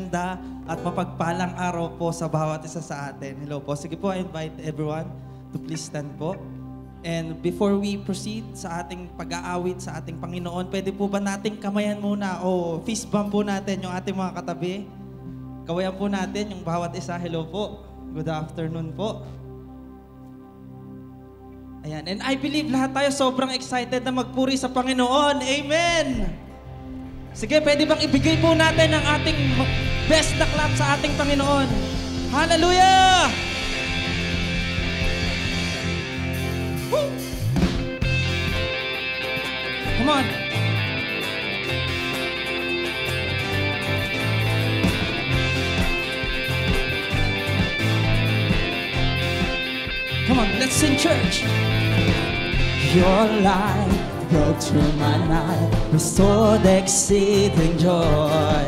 maganda at mapagpalang araw po sa bawat isa sa atin. Hello po. Sige po, I invite everyone to please stand po. And before we proceed sa ating pag-aawit sa ating Panginoon, pwede po ba nating kamayan muna o fist bump po natin yung ating mga katabi? Kawayan po natin yung bawat isa. Hello po. Good afternoon po. Ayan. And I believe lahat tayo sobrang excited na magpuri sa Panginoon. Amen! Sige, pwede bang ibigay po natin ang ating best na clap sa ating Panginoon? Hallelujah! Woo! Come on! Come on, let's sing church! Your light broke through my night, restored exceeding joy.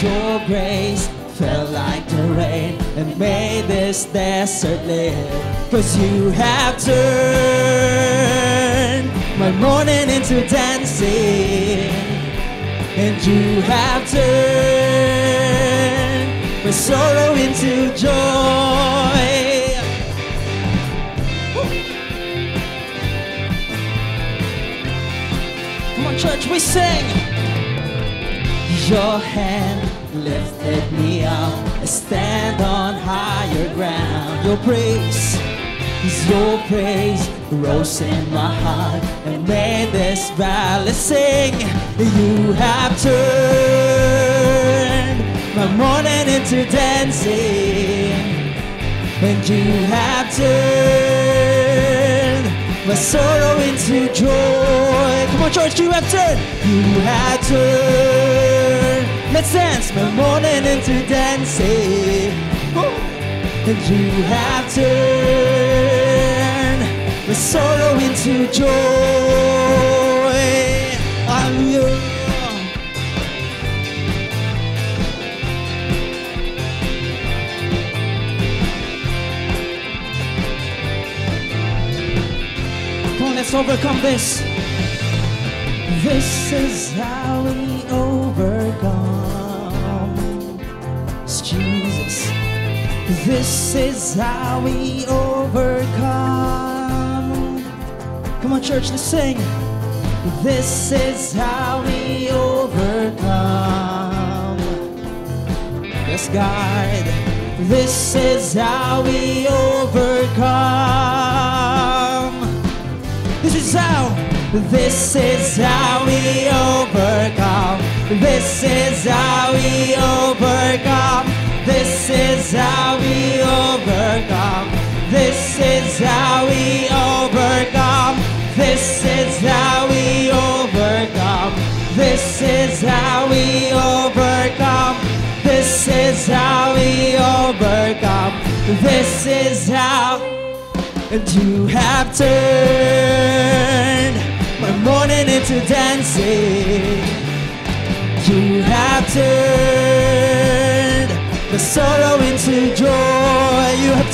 Your grace fell like the rain and made this desert live. 'Cause you have turned my mourning into dancing, and you have turned my sorrow into joy. Church, we sing. Your hand lifted me up. I stand on higher ground. Your praise rose in my heart and made this valley sing. You have turned my mourning into dancing, and you have turned my sorrow into joy. Come on, church, you have turned. You have turned. Let's dance. My mourning into dancing. Woo. And you have turned my sorrow into joy. Hallelujah. Let's overcome this. This is how we overcome. It's Jesus. This is how we overcome. Come on, church, let's sing. This is how we overcome. Yes, God. This is how we overcome. This is how we overcome. This is how we overcome. This is how we overcome. This is how we overcome. This is how we overcome. This is how we overcome. This is how we overcome. This is how. And you have turned my mourning into dancing. You have turned the sorrow into joy. You have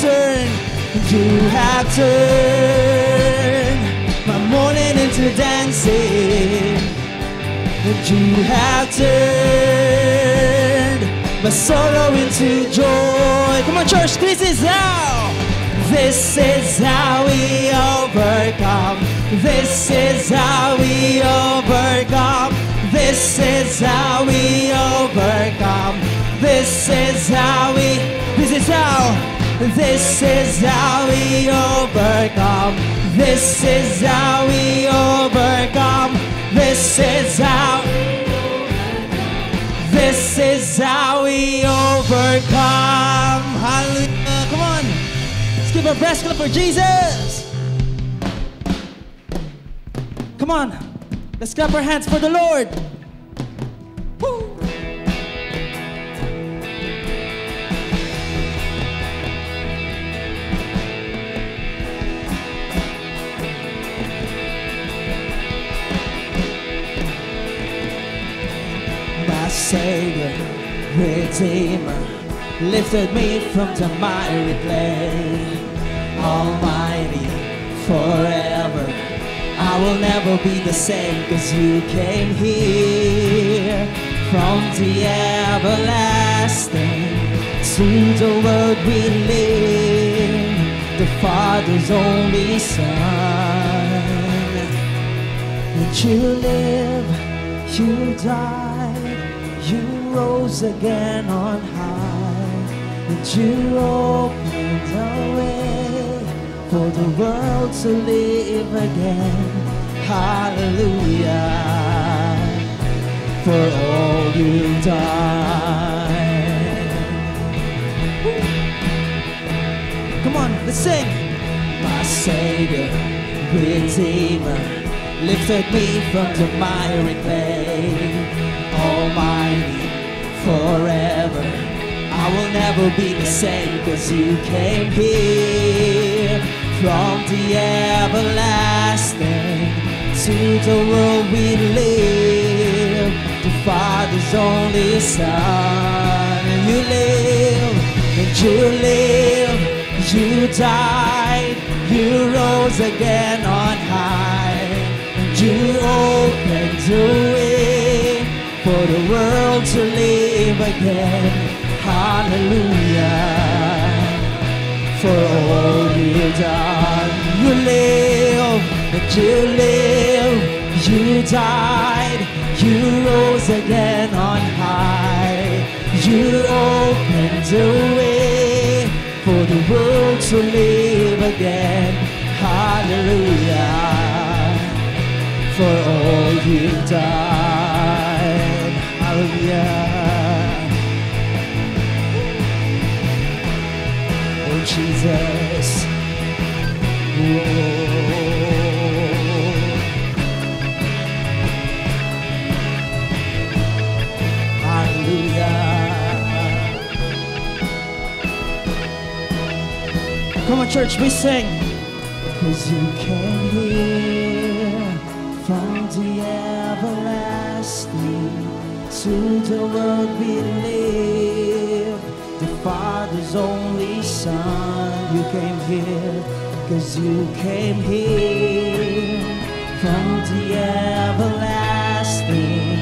turned my mourning into dancing. And you have turned my sorrow into joy. Come on, church, this is how. This is how we overcome. This is how we overcome. This is how we overcome. This is how we. This is how. This is how we overcome. This is how we overcome. This is how. This is how we overcome. Hallelujah. Come on. Let's give a best clap for Jesus. Come on. Let's clap our hands for the Lord. Woo. My Savior, Redeemer, lifted me from the miry clay. Almighty, forever, I will never be the same, 'cause you came here from the everlasting to the world we live, the Father's only Son. And you live, you died, you rose again on high, and you opened the way for the world to live again. Hallelujah, for all you've done. Come on, let's sing. My Savior, Redeemer, lifted me from the miry clay. Almighty, forever, I will never be the same, 'cause you came here from the everlasting to the world we live, the Father's only Son. And you live, and you live, you died, you rose again on high, and you opened the way for the world to live again. Hallelujah, for all you've done. You live, and you live, you died, you rose again on high, you opened the way for the world to live again. Hallelujah, for all you've done. Hallelujah. Oh Jesus. Whoa. Come on, church, we sing. 'Cause you came here from the everlasting to the world we live, the Father's only Son. You came here, 'cause you came here from the everlasting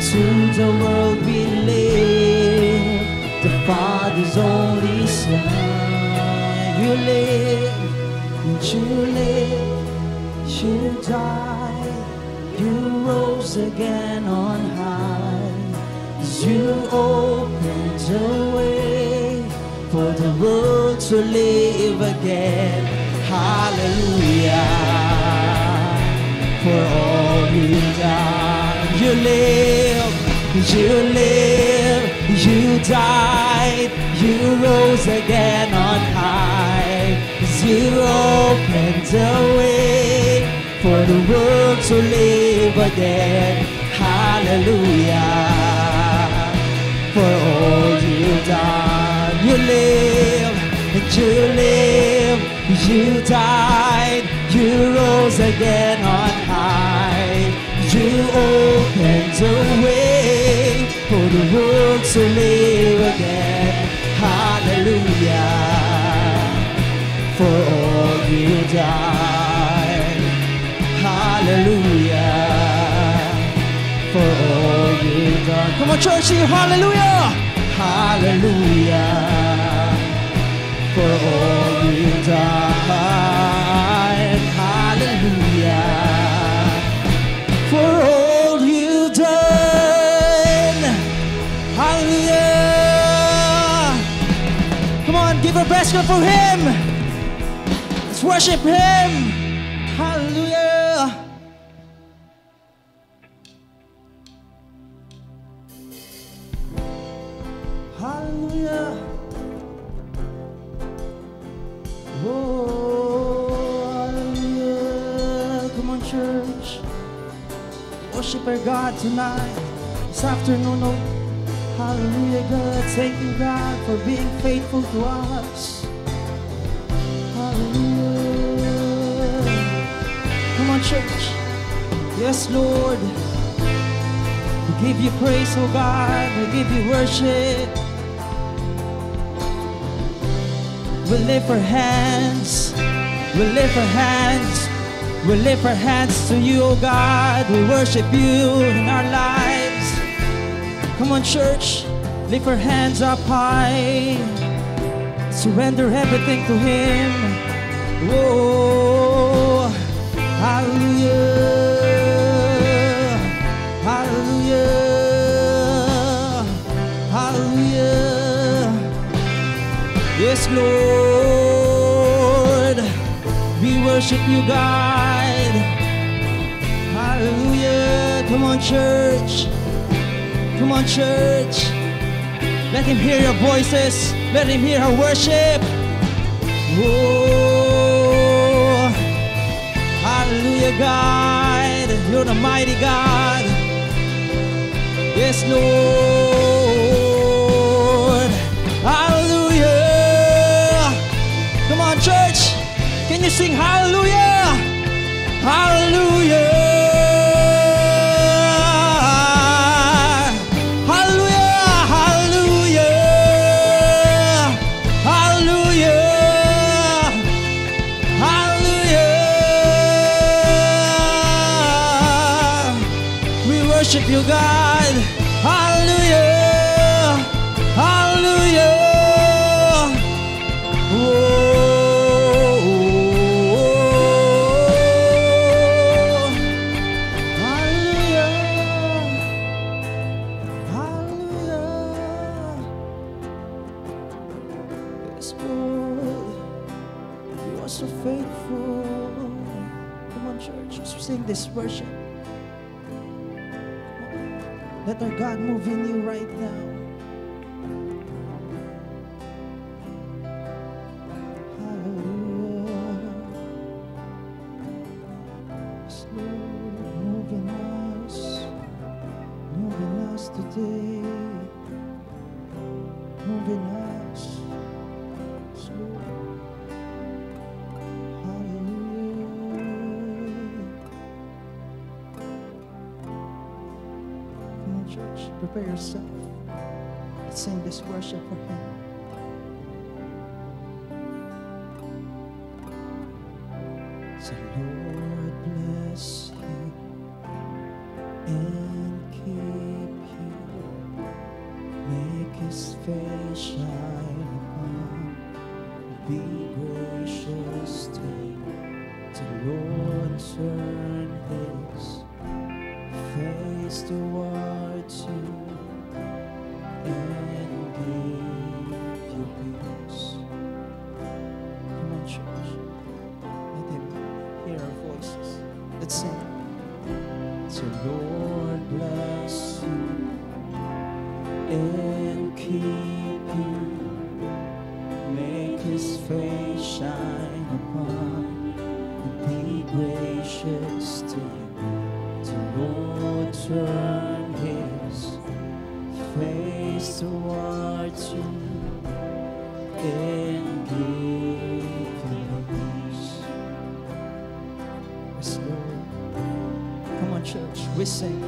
to the world we live, the Father's only Son. You live, and you live, you died, you rose again on high. You opened the way for the world to live again. Hallelujah, for all you've done. You live, you live, you died, you rose again on high. You opened the way for the world to live again. Hallelujah, for all you've done. You live, and you live, you died, you rose again on high. You opened the way for the world to live again. Hallelujah, for all you've done. Hallelujah, for all you've done. Come on, church, sing hallelujah. Hallelujah, for all you've done. Hallelujah, for all you've done. Hallelujah. Come on, give a best clap for him. Let's worship him. Hallelujah. Hallelujah. Oh, hallelujah. Come on, church. Worship our God tonight, this afternoon. Oh, hallelujah, God. Thank you, God, for being faithful to us. Hallelujah. Come on, church. Yes, Lord. We give you praise, oh God. We give you worship. We lift our hands. We lift our hands. We lift our hands to you, oh God. We worship you in our lives. Come on, church. Lift your hands up high. Surrender everything to Him. Whoa. Hallelujah. Hallelujah. Hallelujah. Yes, Lord. We worship you, God. Hallelujah. Come on, church. Come on, church. Let Him hear your voices. Let Him hear our worship. Oh, hallelujah, God. You're the mighty God. Yes, Lord. Hallelujah. Come on, church. Can you sing hallelujah? Hallelujah. Worship you, God. Hallelujah. Hallelujah. Oh, hallelujah. Hallelujah. Yes, Lord. You are so faithful. Come on, church. Let's sing this worship. Let our God move in you right now. Hallelujah. Slow, move in us today. Move in us. Slow. Church, prepare yourself. Let's sing this worship for Him. So Lord bless you and keep you. Make His face shine upon you. Be gracious to you. The Lord turn His face towards you and give you peace. Come on, church. Let Him hear our voices. Let's sing. So Lord bless you and keep you. Make His face shine upon you. Be gracious to you. The Lord turn His face towards you and give you peace. Yes, Lord. Come on, church. We sing.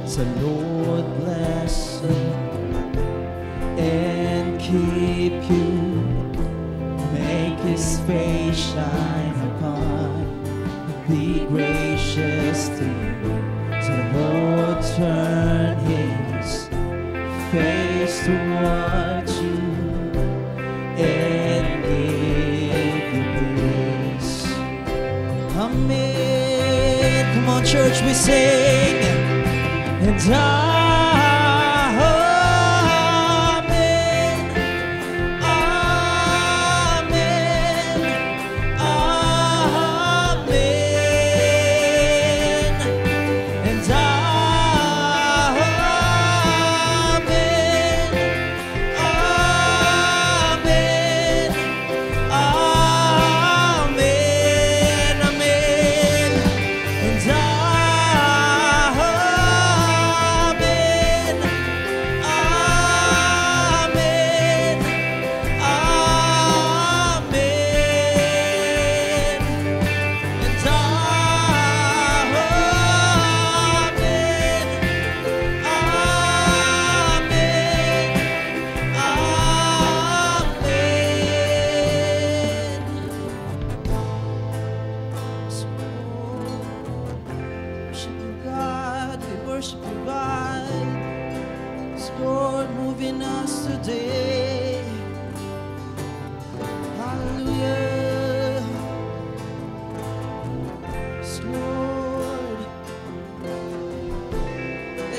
The Lord bless you and keep you. Make His face shine upon you. Be gracious to you. The Lord turn His face towards you and give you peace. Amen. Come on, church, we sing. And amen, amen, amen, and amen.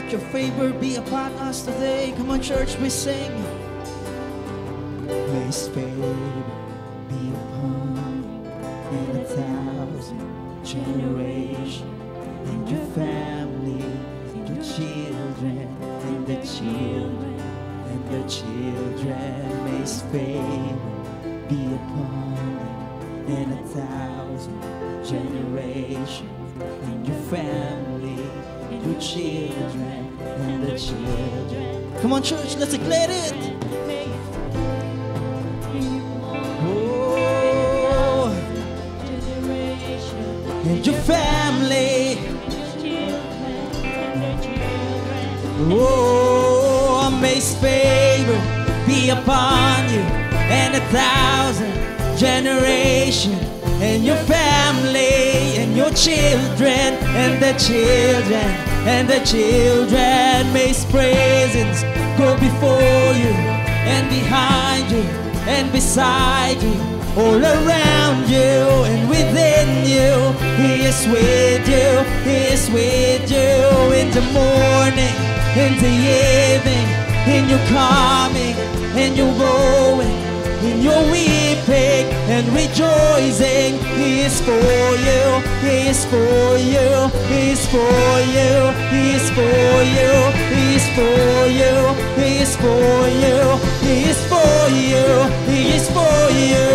Let your favor be upon us today. Come on, church, we sing. May His favor be upon you in 1,000 generations, and your family, and your children, and the children, and the children. May His favor be upon you in 1,000 generations, and your family, and your children, and the children. Come on, church, let's declare it. Oh, and your family. Oh, may His favor be upon you and 1,000 generations, and your family, and your children, and the children, and the children. May His presence go before you, and behind you, and beside you, all around you, and within you. He is with you, He is with you in the morning, in the evening, in your coming, in your going, in your weeping and rejoicing. He is for you, He is for you, He is for you, He is for you, He is for you, He is for you, He is for you, He is for you.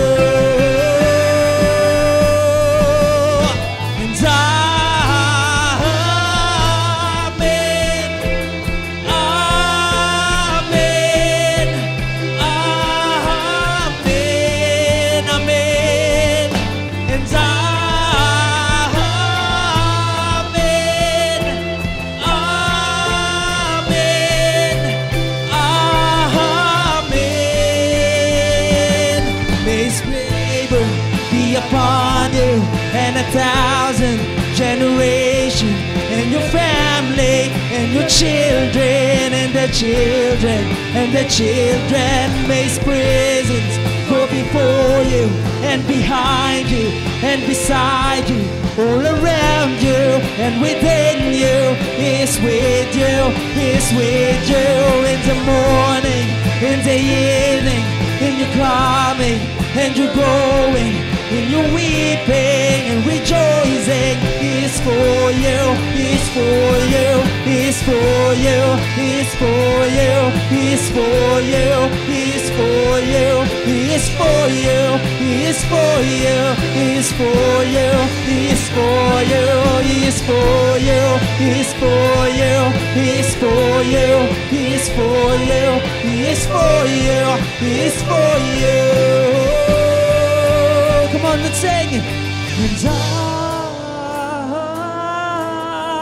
And 1,000 generations, and your family, and your children, and the children, and the children. May His presence go before you, and behind you, and beside you, all around you, and within you. He is with you, He is with you in the morning, in the evening, in your coming, and your going, in your weeping and rejoicing. He is for you, He is for you, He is for you, He is for you, He is for you, He is for you, He is for you, He is for you, He is for you, He is for you, He is for you, He is for you, He is for you, He is for you, He is for you, He is for you. Come on, let's sing. And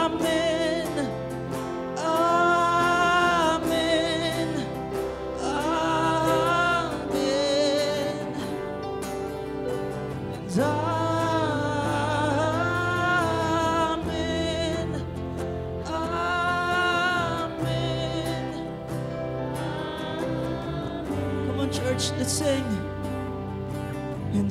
amen, amen, amen, and amen, amen. Come on, church, let's sing. And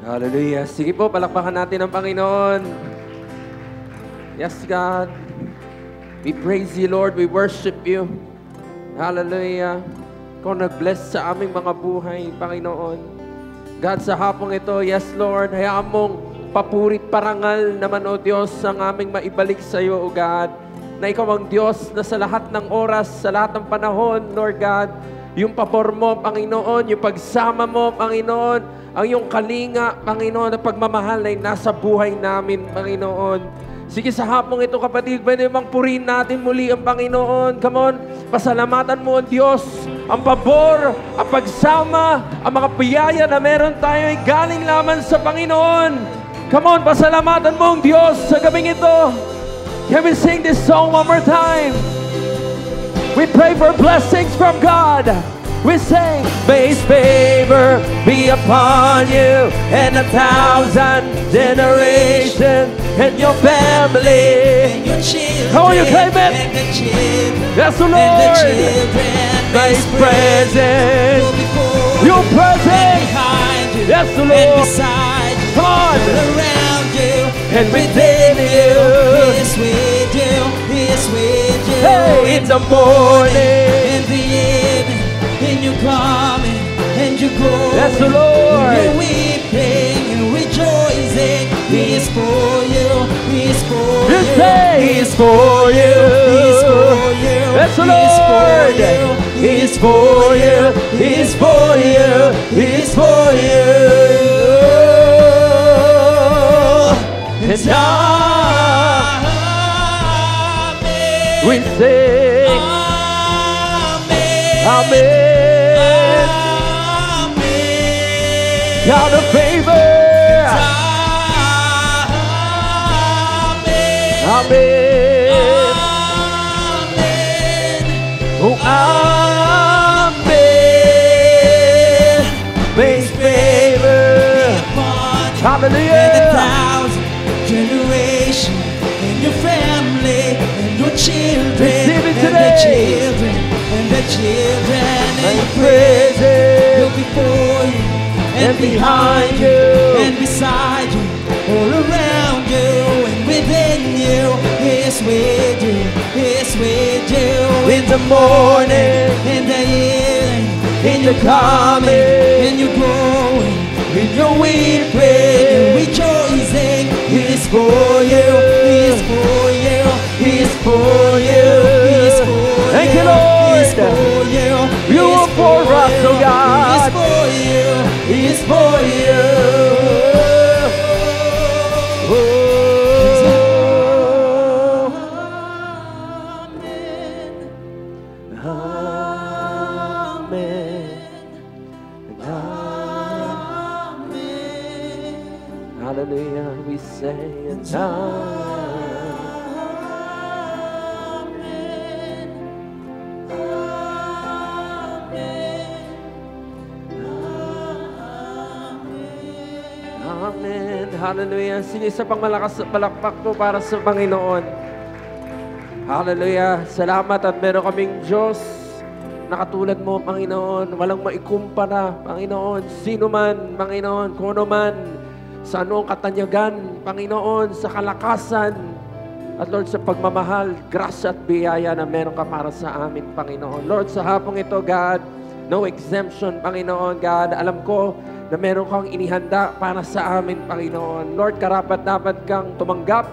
Hallelujah. Sige po, palakpakan natin ang Panginoon. Yes, God. We praise you, Lord. We worship you. Hallelujah. Ikaw nag-bless sa aming mga buhay, Panginoon. God, sa hapong ito, yes, Lord, hayaan mong papurit parangal naman, O Diyos, ang aming maibalik sa iyo, O God, na ikaw ang Diyos na sa lahat ng oras, sa lahat ng panahon, Lord God, yung pabor mo, Panginoon, yung pagsama mo, Panginoon, ang iyong kalinga, Panginoon, na pagmamahal ay nasa buhay namin, Panginoon. Sige, sa hapong ito, kapatid, pwede bang purihin natin muli ang Panginoon? Come on, pasalamatan mo ang Diyos, ang pabor, ang pagsama, ang mga biyaya na meron tayo ay galing lamang sa Panginoon. Come on, pasalamatan mo ang Diyos sa gabing ito. Can we sing this song one more time? We We pray for blessings from God. We sing, may His favor be upon you and 1,000 generations and your family. And your children. How are you claiming? And the children. Yes, the And the Lord. children. May His presence, go before your you, presence. and behind you, Yes, the and Lord. beside you, Come on. all around you, And within you. He is with you, He is with you. Hey, in the morning. in the evening, in your coming, and your going. Yes, the Lord. You're weeping and rejoicing. He is for you, He is for You you. say He is for you. He is for you. Yes, the He is for Lord. you. He is for you. He is for you. He is for you. And we say, Amen. God of favor. Amen. Oh, Amen. May His favor. Hallelujah. And 1,000 generations in your family and your children. Receive it and the today. children and the children. May And His your presence presence go before you and behind you. and beside you, all around you and within you. He is with you, He is with you. In the morning, in the evening, in the your coming, coming, in your going, in your weeping, and rejoicing. He is for you, He is for you, He is for you, He is for you. Thank you, Lord. He is for you. You He is are for us, you. oh God. He is for you. He is for you. Hallelujah, we say it. Amen. Hallelujah. Sige, isa pang malakas na palakpak po para sa Panginoon. Hallelujah. Salamat at meron kaming Diyos na katulad mo, Panginoon. Walang maikumpara, Panginoon. Sino man, Panginoon, kung ano man, sa anong katanyagan, Panginoon, sa kalakasan, at Lord, sa pagmamahal, grasya at biyaya na meron ka para sa amin, Panginoon. Lord, sa hapong ito, God, no exemption, Panginoon, God. Alam ko na meron kang inihanda para sa amin, Panginoon. Lord, karapat-dapat kang tumanggap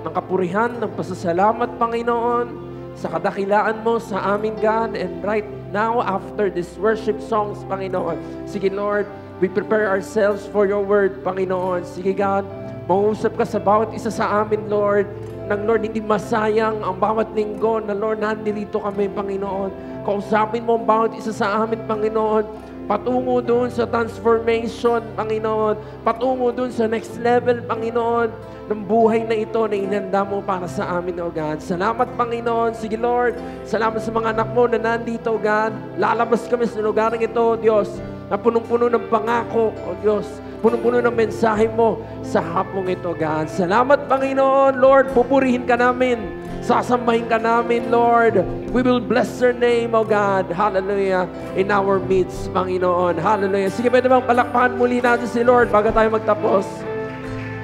ng kapurihan, ng pasasalamat, Panginoon, sa kadakilaan mo sa amin, God. And right now, after this worship songs, Panginoon, sige, Lord, we prepare ourselves for your word, Panginoon. Sige, God, mangusap ka sa bawat isa sa amin, Lord, nang Lord, hindi masayang ang bawat linggo na Lord, nandito kami, Panginoon. Kausapin mo ang bawat isa sa amin, Panginoon. Patungo doon sa transformation, Panginoon. Patungo doon sa next level, Panginoon, ng buhay na ito na inanda mo para sa amin, O God. Salamat, Panginoon. Sige, Lord. Salamat sa mga anak mo na nandito, O God. Lalabas kami sa lugar ng ito, Diyos, na punong-puno ng pangako, O Diyos. Punong-puno ng mensahe mo sa hapong ito, God. Salamat, Panginoon. Lord, pupurihin ka namin. Sasambahin ka namin, Lord. We will bless your name, O God. Hallelujah. In our midst, Panginoon. Hallelujah. Sige, pwede bang palakpakan muli natin si Lord bago tayo magtapos.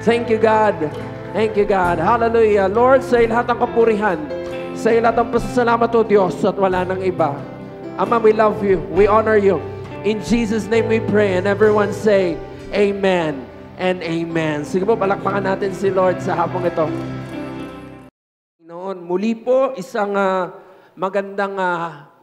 Thank you, God. Thank you, God. Hallelujah. Lord, sa lahat ng kapurihan, sa lahat ng pasasalamat, O Diyos, at wala nang iba. Ama, we love you. We honor you. In Jesus' name we pray. And everyone say, Amen and Amen. Sige po, palakpakan natin si Lord sa hapong ito. Noon, muli po, isang magandang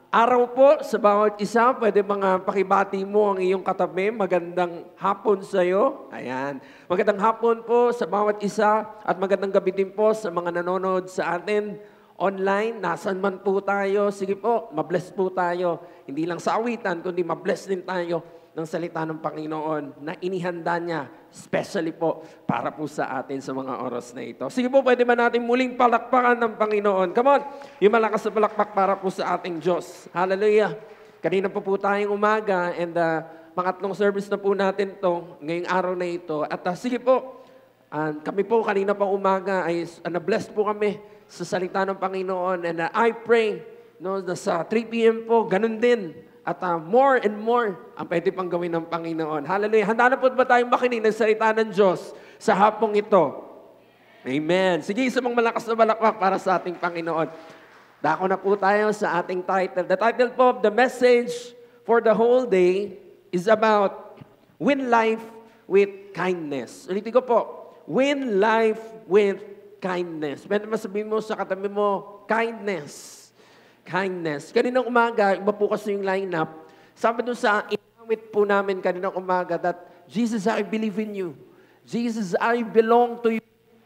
araw po sa bawat isa. Pwede mga pakibati mo ang iyong katabi. Magandang hapon sa iyo. Ayan. Magandang hapon po sa bawat isa at magandang gabi din po sa mga nanonood sa atin online. Nasaan man po tayo. Sige po, mabless po tayo. Hindi lang sa awitan, kundi mabless din tayo ng salita ng Panginoon na inihanda niya, especially po para po sa atin sa mga oras na ito. Sige po, pwede ba natin muling palakpakan ng Panginoon? Come on! Yung malakas na palakpak para po sa ating Diyos. Hallelujah! Kanina pa po tayong umaga and pangatlong service na po natin to ngayong araw na ito. At sige po, kami po kanina pang umaga ay na-blessed po kami sa salita ng Panginoon and I pray no, sa 3 p.m. po, ganun din. At more and more ang pwede pang gawin ng Panginoon. Hallelujah. Handa na po ba tayong makinig ng salita ng Diyos sa hapong ito? Amen. Sige, isang malakas na balakpak para sa ating Panginoon. Dako na po tayo sa ating title. The title po of the message for the whole day is about win life with kindness. Ulitin ko po, win life with kindness. Pwede masabihin mo sa katabi mo, kindness. Kindness. Kaninang umaga, iba po kasi yung lineup. Sabi doon sa inawit po namin kaninang umaga that Jesus, I believe in you. Jesus, I belong to you.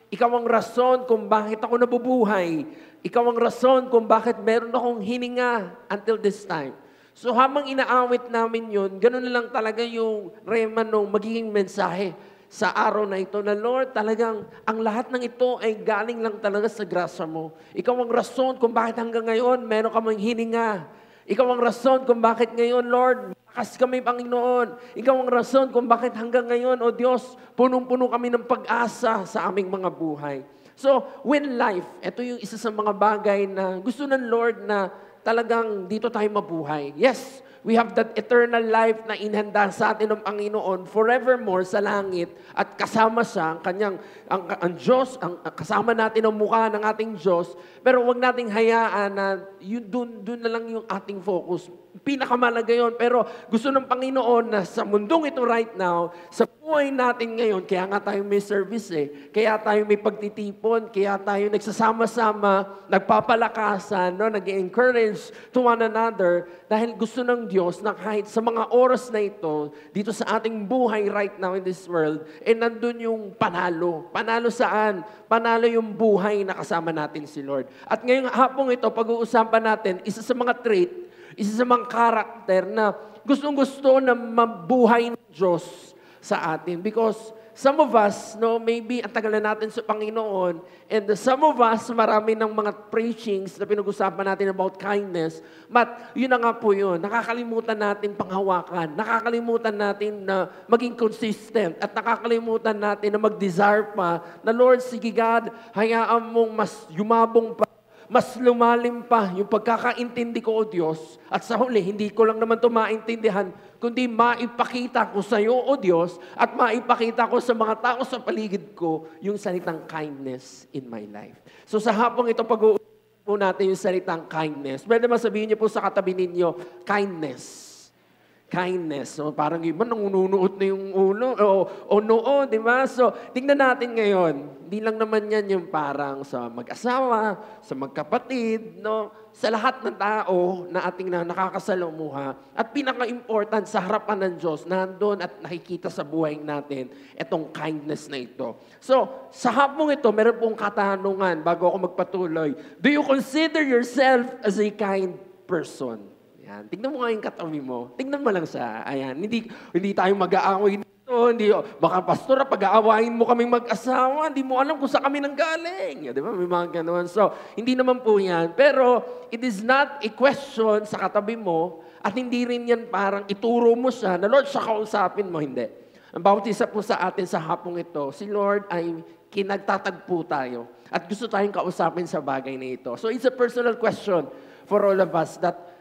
Ikaw ang rason kung bakit ako nabubuhay. Ikaw ang rason kung bakit meron akong hininga until this time. So habang inaawit namin yun, ganoon na lang talaga yung rema nung magiging mensahe sa araw na ito na Lord, talagang ang lahat ng ito ay galing lang talaga sa grasya mo. Ikaw ang rason kung bakit hanggang ngayon meron ka mang hininga. Ikaw ang rason kung bakit ngayon, Lord, malakas kami, Panginoon. Ikaw ang rason kung bakit hanggang ngayon, O Diyos, punong-puno kami ng pag-asa sa aming mga buhay. So, win life, ito yung isa sa mga bagay na gusto ng Lord na talagang dito tayo mabuhay. Yes, we have that eternal life na inhanda sa atin ng Panginoon forevermore sa langit at kasama siya, ang kanyang, ang Diyos, kasama natin ang mukha ng ating Diyos, pero huwag nating hayaan na doon na lang yung ating focus. Pinakamalaga yun, pero gusto ng Panginoon na sa mundong ito right now, sa buhay natin ngayon, kaya nga tayo may service kaya tayo may pagtitipon, kaya tayo nagsasama-sama, nagpapalakasan, no? Nag-encourage to one another, dahil gusto ng Diyos na kahit sa mga oras na ito, dito sa ating buhay right now in this world, nandun yung panalo. Panalo saan? Panalo yung buhay na kasama natin si Lord. At ngayong hapong ito, pag-uusapan natin, isa sa mga trait, isa sa mga karakter na gustong-gusto na mabuhay ng Diyos sa atin. Because some of us, no, maybe ang tagal na natin sa Panginoon, and some of us, marami ng mga preachings na pinag-usapan natin about kindness, but yun na nga po yun, nakakalimutan natin panghawakan, nakakalimutan natin na maging consistent, at nakakalimutan natin na mag-desire pa, na Lord, sige God, hayaan mong mas yumabong pa, mas lumalim pa yung pagkakaintindi ko, O Diyos, at sa huli, hindi ko lang naman ito maintindihan, kundi maipakita ko sa iyo, O Diyos, at maipakita ko sa mga tao sa paligid ko yung salitang kindness in my life. So sa hapong ito, pag-uusapan po natin yung salitang kindness. Pwede masabihin niyo po sa katabi ninyo, kindness. Kindness. So, parang iba, nangununuot na yung ulo o noo, di ba? So, tingnan natin ngayon. Hindi lang naman yan yung parang sa mag-asawa, sa magkapatid, no? Sa lahat ng tao na ating nakakasalamuha. At pinaka-important sa harapan ng Diyos, nandun at nakikita sa buhay natin itong kindness na ito. So, sa hapong ito, meron pong katanungan bago ako magpatuloy. Do you consider yourself as a kind person? Ayan. Tignan mo nga yung katabi mo. Tignan mo lang siya. Ayan. Hindi tayo mag-aaway dito. Baka pastor, pag-aawain mo kaming mag-asawa, hindi mo alam kung saan kami nanggaling. Di ba? May mga ganun. So, hindi naman po yan. Pero, it is not a question sa katabi mo at hindi rin yan parang ituro mo siya na, Lord, siya kausapin mo. Hindi. Ang bawat isa po sa atin sa hapong ito, si Lord ay kinagtatagpo tayo at gusto tayong kausapin sa bagay na ito. So, it's a personal question for all of us that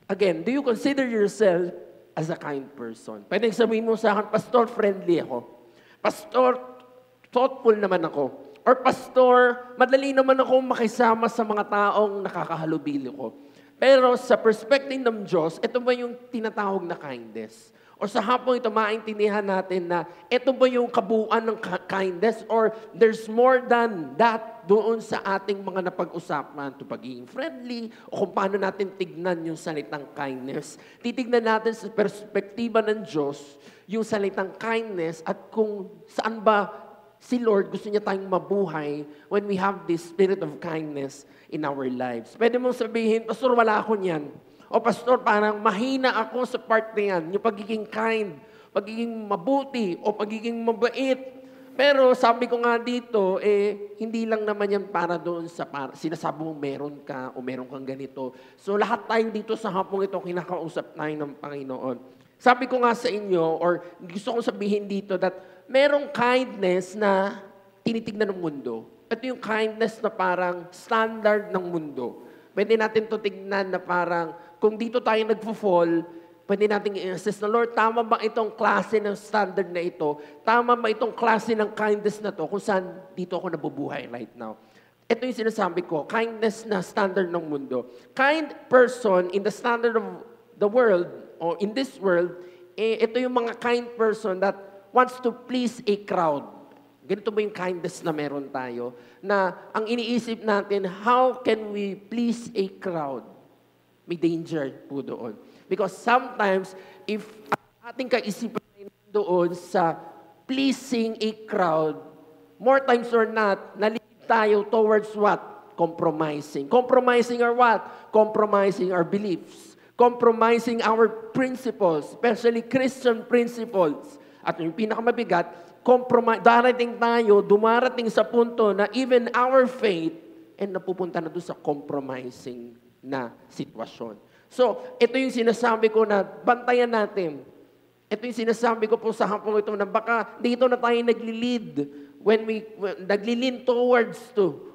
again, do you consider yourself as a kind person? Pwede sabihin mo sa akin, Pastor, friendly ako. Pastor, thoughtful naman ako. Or Pastor, madali naman ako makisama sa mga taong nakakahalubili ko. Pero sa perspective ng Diyos, ito ba yung tinatawag na kindness? O sa hapong ito, maintindihan natin na ito ba yung kabuuan ng kindness or there's more than that doon sa ating mga napag-usapan to pagiging friendly o kung paano natin tignan yung salitang kindness. Titignan natin sa perspektiba ng Diyos yung salitang kindness at kung saan ba si Lord gusto niya tayong mabuhay when we have this spirit of kindness in our lives. Pwede mong sabihin, Pastor, wala ako niyan. O pastor, parang mahina ako sa part na yan. Yung pagiging kind, pagiging mabuti, o pagiging mabait. Pero sabi ko nga dito, hindi lang naman yan para doon sa sinasabi mong meron ka o meron kang ganito. So lahat tayo dito sa hapong ito, kinakausap tayo ng Panginoon. Sabi ko nga sa inyo, or gusto kong sabihin dito, that merong kindness na tinitignan ng mundo. Ito yung kindness na parang standard ng mundo. Pwede natin ito tignan na parang, kung dito tayo nagpo-fall, pwede natin i-assess na, Lord, tama ba itong klase ng standard na ito? Tama ba itong klase ng kindness na to kung saan dito ako nabubuhay right now? Ito yung sinasabi ko, kindness na standard ng mundo. Kind person in the standard of the world, or in this world, ito yung mga kind person that wants to please a crowd. Ganito ba yung kindness na meron tayo? Na ang iniisip natin, how can we please a crowd? May danger po doon. Because sometimes, if ating kaisipan ay doon sa pleasing a crowd, more times or not, nalilid tayo towards what? Compromising. Compromising our what? Compromising our beliefs. Compromising our principles, especially Christian principles. At yung pinakamabigat, dumarating sa punto na even our faith, napupunta na doon sa compromising na sitwasyon. So, ito yung sinasabi ko na bantayan natin. Ito yung sinasabi ko po sa hapong ito na baka dito na tayo naglilid when naglilin towards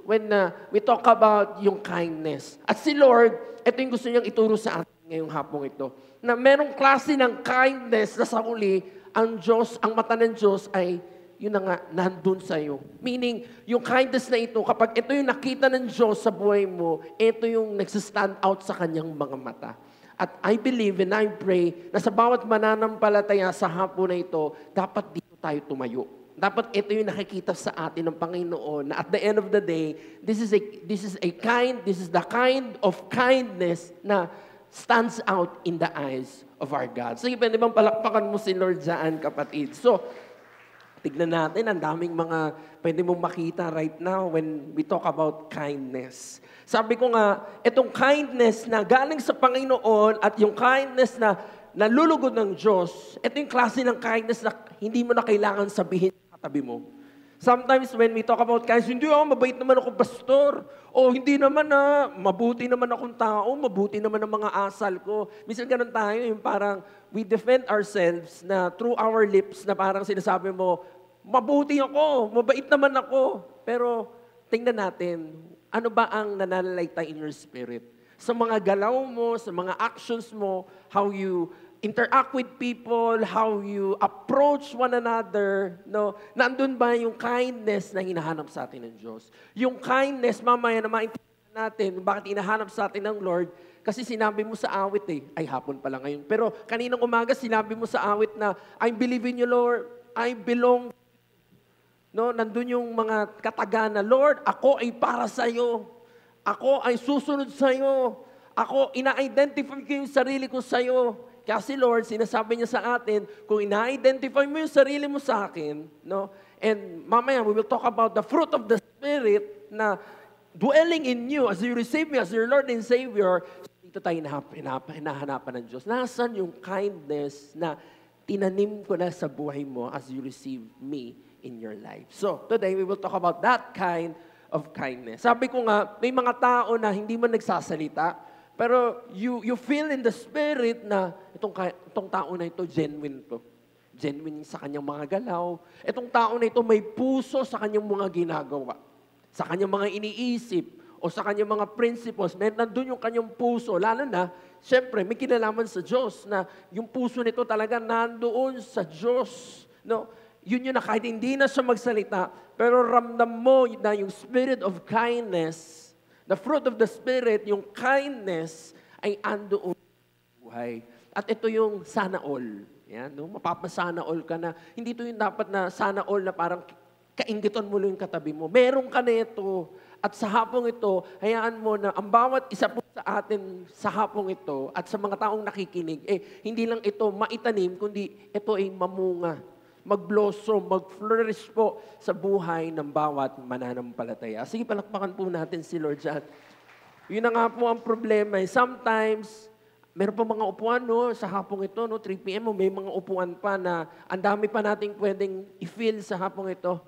when we talk about yung kindness. At si Lord, ito yung gusto niyang ituro sa atin ngayong hapong ito. Na merong klase ng kindness na sa uli, ang mata ng Diyos ay yun na nga, nandun sa'yo. Meaning, yung kindness na ito, kapag ito yung nakita ng Diyos sa buhay mo, ito yung nagsistand out sa kanyang mga mata. At I believe and I pray na sa bawat mananampalataya sa hapon na ito, dapat dito tayo tumayo. Dapat ito yung nakikita sa atin ng Panginoon na at the end of the day, this is the kind of kindness na stands out in the eyes of our God. So, pwede bang palakpakan mo si Lord dyan, kapatid? So, tignan natin, ang daming mga pwede mong makita right now when we talk about kindness. Sabi ko nga, itong kindness na galing sa Panginoon at yung kindness na nalulugod ng Diyos, ito yung klase ng kindness na hindi mo na kailangan sabihin sa katabi mo. Sometimes when we talk about kindness, hindi mabait naman ako pastor. O hindi naman mabuti naman akong tao, mabuti naman ang mga asal ko. Minsan ganun tayo, yung parang we defend ourselves na through our lips na parang sinasabi mo, mabuti ako, mabait naman ako. Pero tingnan natin, ano ba ang nananalaytay in your spirit? Sa mga galaw mo, sa mga actions mo, how you interact with people, how you approach one another, no? Nandun ba yung kindness na hinahanap sa atin ng Diyos? Yung kindness, mamaya na maintindihan natin, bakit hinahanap sa atin ng Lord? Kasi sinabi mo sa awit ay hapon pala ngayon. Pero kaninang umaga, sinabi mo sa awit na, I believe in you, Lord, I belong. No, nandun yung mga kataga na, Lord, ako ay para sa'yo. Ako ay susunod sa'yo. Ako, ina-identify ko yung sarili ko sa'yo. Kasi Lord, sinasabi niya sa atin, kung ina-identify mo yung sarili mo sa akin, no? And mamaya, we will talk about the fruit of the Spirit na dwelling in you as you receive me as your Lord and Savior. Dito tayo hinahanapan ng Diyos. Nasaan yung kindness na tinanim ko na sa buhay mo as you receive me in your life? So, today, we will talk about that kind of kindness. Sabi ko nga, may mga tao na hindi man nagsasalita, pero you feel in the spirit na itong tao na ito, genuine to. Genuine sa kanyang mga galaw. Itong tao na ito may puso sa kanyang mga ginagawa. Sa kanyang mga iniisip o sa kanyang mga principles. Nandun yung kanyang puso. Lalo na, siyempre, may kinalaman sa Diyos na yung puso nito talaga nandoon sa Diyos. No? Yun na kahit hindi na siya magsalita, pero ramdam mo na yung spirit of kindness, the fruit of the Spirit, yung kindness, ay andoon sa buhay. At ito yung sana all. Yan, no? Mapapasana all ka na. Hindi ito yung dapat na sana all na parang kainggitan mo lang yung katabi mo. Meron ka na ito. At sa hapong ito, hayaan mo na ang bawat isa po sa atin sa hapong ito at sa mga taong nakikinig, hindi lang ito maitanim, kundi ito ay mamunga, mag-blossom, mag-flourish po sa buhay ng bawat mananampalataya. Sige, palakpakan po natin si Lord dyan. Yun na nga po ang problema. Sometimes, Meron pa mga upuan, no, sa hapong ito, no, 3 p.m. May mga upuan pa na ang dami pa nating pwedeng i-fill sa hapong ito.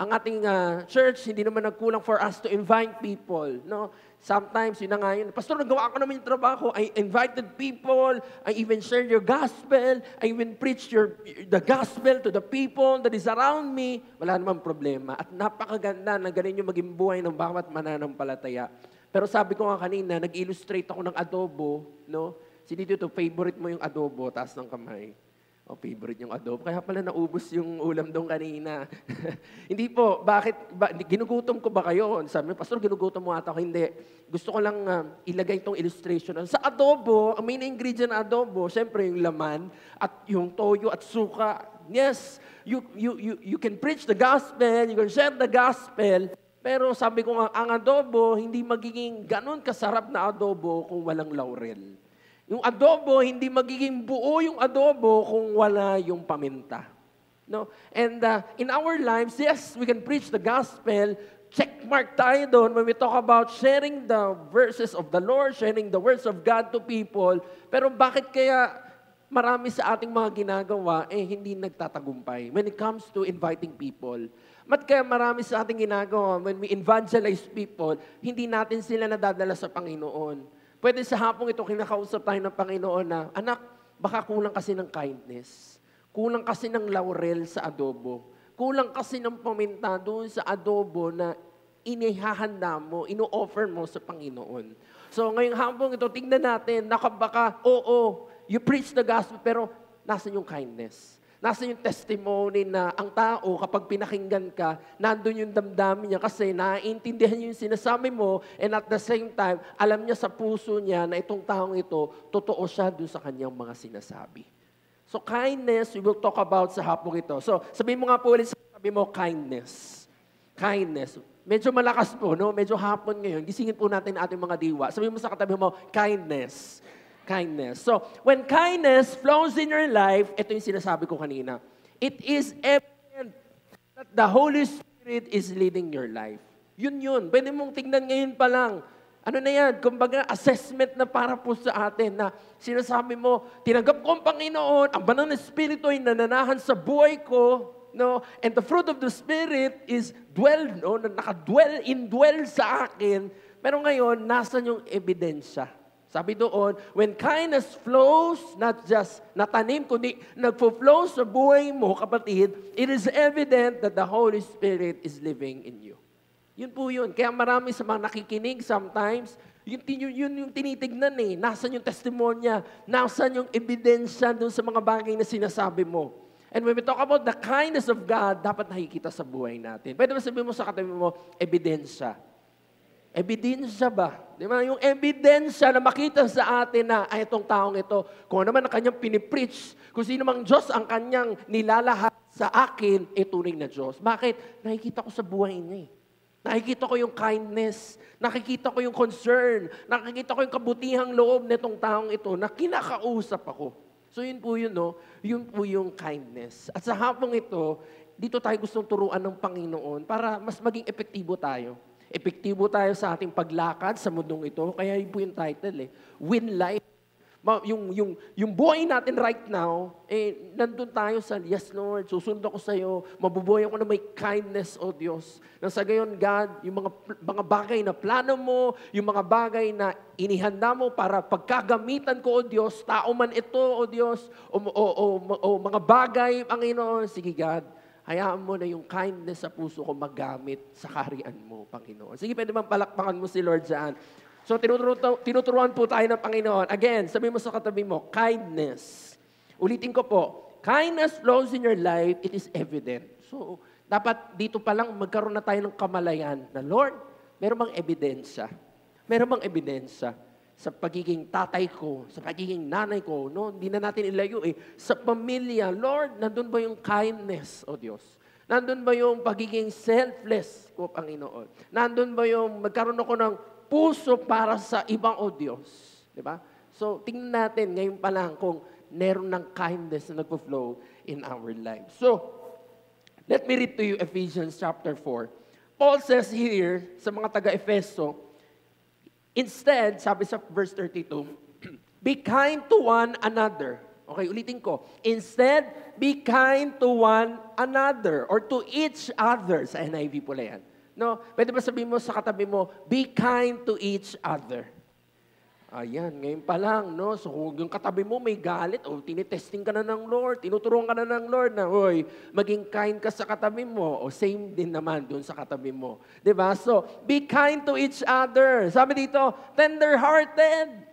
Ang ating church, hindi naman nagkulang for us to invite people. No? Sometimes, yun na nga yun. Pastor, nagawa ko naman yung trabaho. I invited people. I even shared your gospel. I even preached the gospel to the people that is around me. Wala namang problema. At napakaganda na ganun yung maging buhay ng bawat mananampalataya. Pero sabi ko nga kanina, nag-illustrate ako ng adobo. No? Si Dito, favorite mo yung adobo, taas ng kamay. Favorite yung adobo. Kaya pala naubos yung ulam doon kanina. Hindi po. Ginugutom ko ba kayo? Sabi mo, Pastor, ginugutom mo ata ako. Hindi. Gusto ko lang ilagay itong illustration. Sa adobo, ang main ingredient ng adobo, syempre yung laman at yung toyo at suka. Yes, you can preach the gospel, you can share the gospel, pero sabi ko nga, ang adobo, hindi magiging ganun kasarap na adobo kung walang laurel. Yung adobo, hindi magiging buo yung adobo kung wala yung paminta. No? And in our lives, yes, we can preach the gospel. Check mark tayo doon when we talk about sharing the verses of the Lord, sharing the words of God to people. Pero bakit kaya marami sa ating mga ginagawa, hindi nagtatagumpay when it comes to inviting people? Mat kaya marami sa ating ginagawa, when we evangelize people, hindi natin sila nadadala sa Panginoon. Pwede sa hapong ito, kinakausap tayo ng Panginoon na, anak, baka kulang kasi ng kindness. Kulang kasi ng laurel sa adobo. Kulang kasi ng paminta doon sa adobo na inihahanda mo, ino-offer mo sa Panginoon. So ngayong hapong ito, tingnan natin, baka, you preach the gospel, pero nasan yung kindness? Nasaan yung testimony na ang tao, kapag pinakinggan ka, nandun yung damdamin niya kasi naiintindihan niya yung sinasabi mo and at the same time, alam niya sa puso niya na itong taong ito, totoo siya dun sa kanyang mga sinasabi. So kindness, we will talk about sa hapong ito. So sabihin mo nga po ulit, sabi mo, kindness. Kindness. Medyo malakas po, no? Medyo hapon ngayon. Gisingin po natin ating mga diwa. Sabihin mo sa katabi mo, kindness. Kindness. So, when kindness flows in your life, ito yung sinasabi ko kanina, it is evident that the Holy Spirit is leading your life. Yun. Pwede mong tingnan ngayon pa lang. Ano na yan? Kumbaga, assessment na para po sa atin na sinasabi mo, tinanggap ko ang Panginoon, ang banal na Espiritu ay nananahan sa buhay ko, no? And the fruit of the Spirit is indwell sa akin. Pero ngayon, nasan yung ebidensya? Sabi doon, when kindness flows, not just natanim, kundi nagpo-flow sa buhay mo, kapatid, it is evident that the Holy Spirit is living in you. Yun po yun. Kaya marami sa mga nakikinig sometimes, yun yung tinitignan Nasaan yung testimonya? Nasaan yung ebidensya doon sa mga bagay na sinasabi mo? And when we talk about the kindness of God, dapat nakikita sa buhay natin. Pwede ba sabihin mo sa katabi mo, ebidensya? Ebidensya ba? Di ba? Yung ebidensya na makita sa atin na itong taong ito, kung ano man ang kanyang pinipreach, kung sino mang Diyos ang kanyang nilalahad sa akin, tunay na Diyos. Bakit? Nakikita ko sa buhay niya Nakikita ko yung kindness, nakikita ko yung concern, nakikita ko yung kabutihang loob nitong taong ito na kinakausap ako. So yun po yun, no? Yun po yung kindness. At sa hapong ito, dito tayo gustong turuan ng Panginoon para mas maging epektibo tayo. Epektibo tayo sa ating paglakad sa mundong ito. Kaya yun po yung title Win Life. Yung buhay natin right now, nandun tayo sa, yes Lord, susunod ako sa iyo, mabubuhay ako na may kindness, O Diyos. Nang sa gayon, God, yung mga bagay na plano mo, yung mga bagay na inihanda mo para pagkagamitan ko, O Diyos, tao man ito, O Diyos, o mga bagay, Panginoon, sige God, hayaan mo na yung kindness sa puso ko magamit sa kaharian mo, Panginoon. Sige, pwede bang palakpakan mo si Lord dyan? So, tinuturuan po tayo ng Panginoon. Again, sabi mo sa katabi mo, kindness. Ulitin ko po, kindness flows in your life, it is evident. So, dapat dito pa lang magkaroon na tayo ng kamalayan na, Lord, meron bang ebidensya? Meron bang ebidensya sa pagiging tatay ko, sa pagiging nanay ko, no? Hindi na natin ilayo Sa pamilya, Lord, nandun ba yung kindness, O Diyos? Nandun ba yung pagiging selfless ko, Panginoon? Nandun ba yung magkaroon ako ng puso para sa ibang, O Diyos? Diba? So, tingnan natin ngayon pa lang kung meron ng kindness na nagpo-flow in our lives. So, let me read to you Ephesians chapter 4. Paul says here, sa mga taga-Efeso, instead, sabi sa verse 32, Be kind to one another. Okay, ulitin ko. Instead, be kind to one another or to each other. Sa NIV pula yan. No? Pwede ba sabihin mo sa katabi mo, be kind to each other. Ayan, ngayon pa lang, no? So kung yung katabi mo may galit, o tinitesting ka na ng Lord, tinuturuan ka na ng Lord na, hoy, maging kind ka sa katabi mo. O same din naman doon sa katabi mo. Diba? So, be kind to each other. Sabi dito, tender-hearted.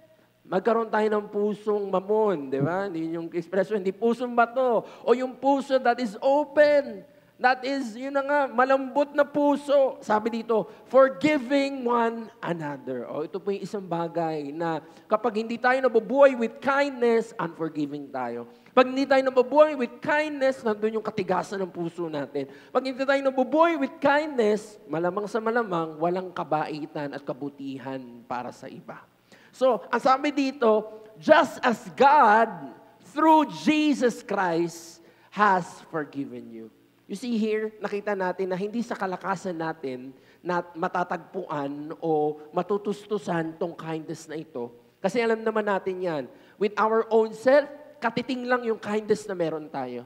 Magkaroon tayo ng pusong mamon, di ba? Hindi yung expression, hindi pusong bato. O yung puso that is open. That is, yun na nga, malambot na puso. Sabi dito, forgiving one another. O ito po yung isang bagay na kapag hindi tayo nabubuhay with kindness, unforgiving tayo. Pag hindi tayo nabubuhay with kindness, nandun yung katigasan ng puso natin. Pag hindi tayo nabubuhay with kindness, malamang sa malamang, walang kabaitan at kabutihan para sa iba. So, ang sabi dito, just as God, through Jesus Christ, has forgiven you. You see here, nakita natin na hindi sa kalakasan natin na matatagpuan o matutustusan tong kindness na ito. Kasi alam naman natin yan, with our own self, katiting lang yung kindness na meron tayo.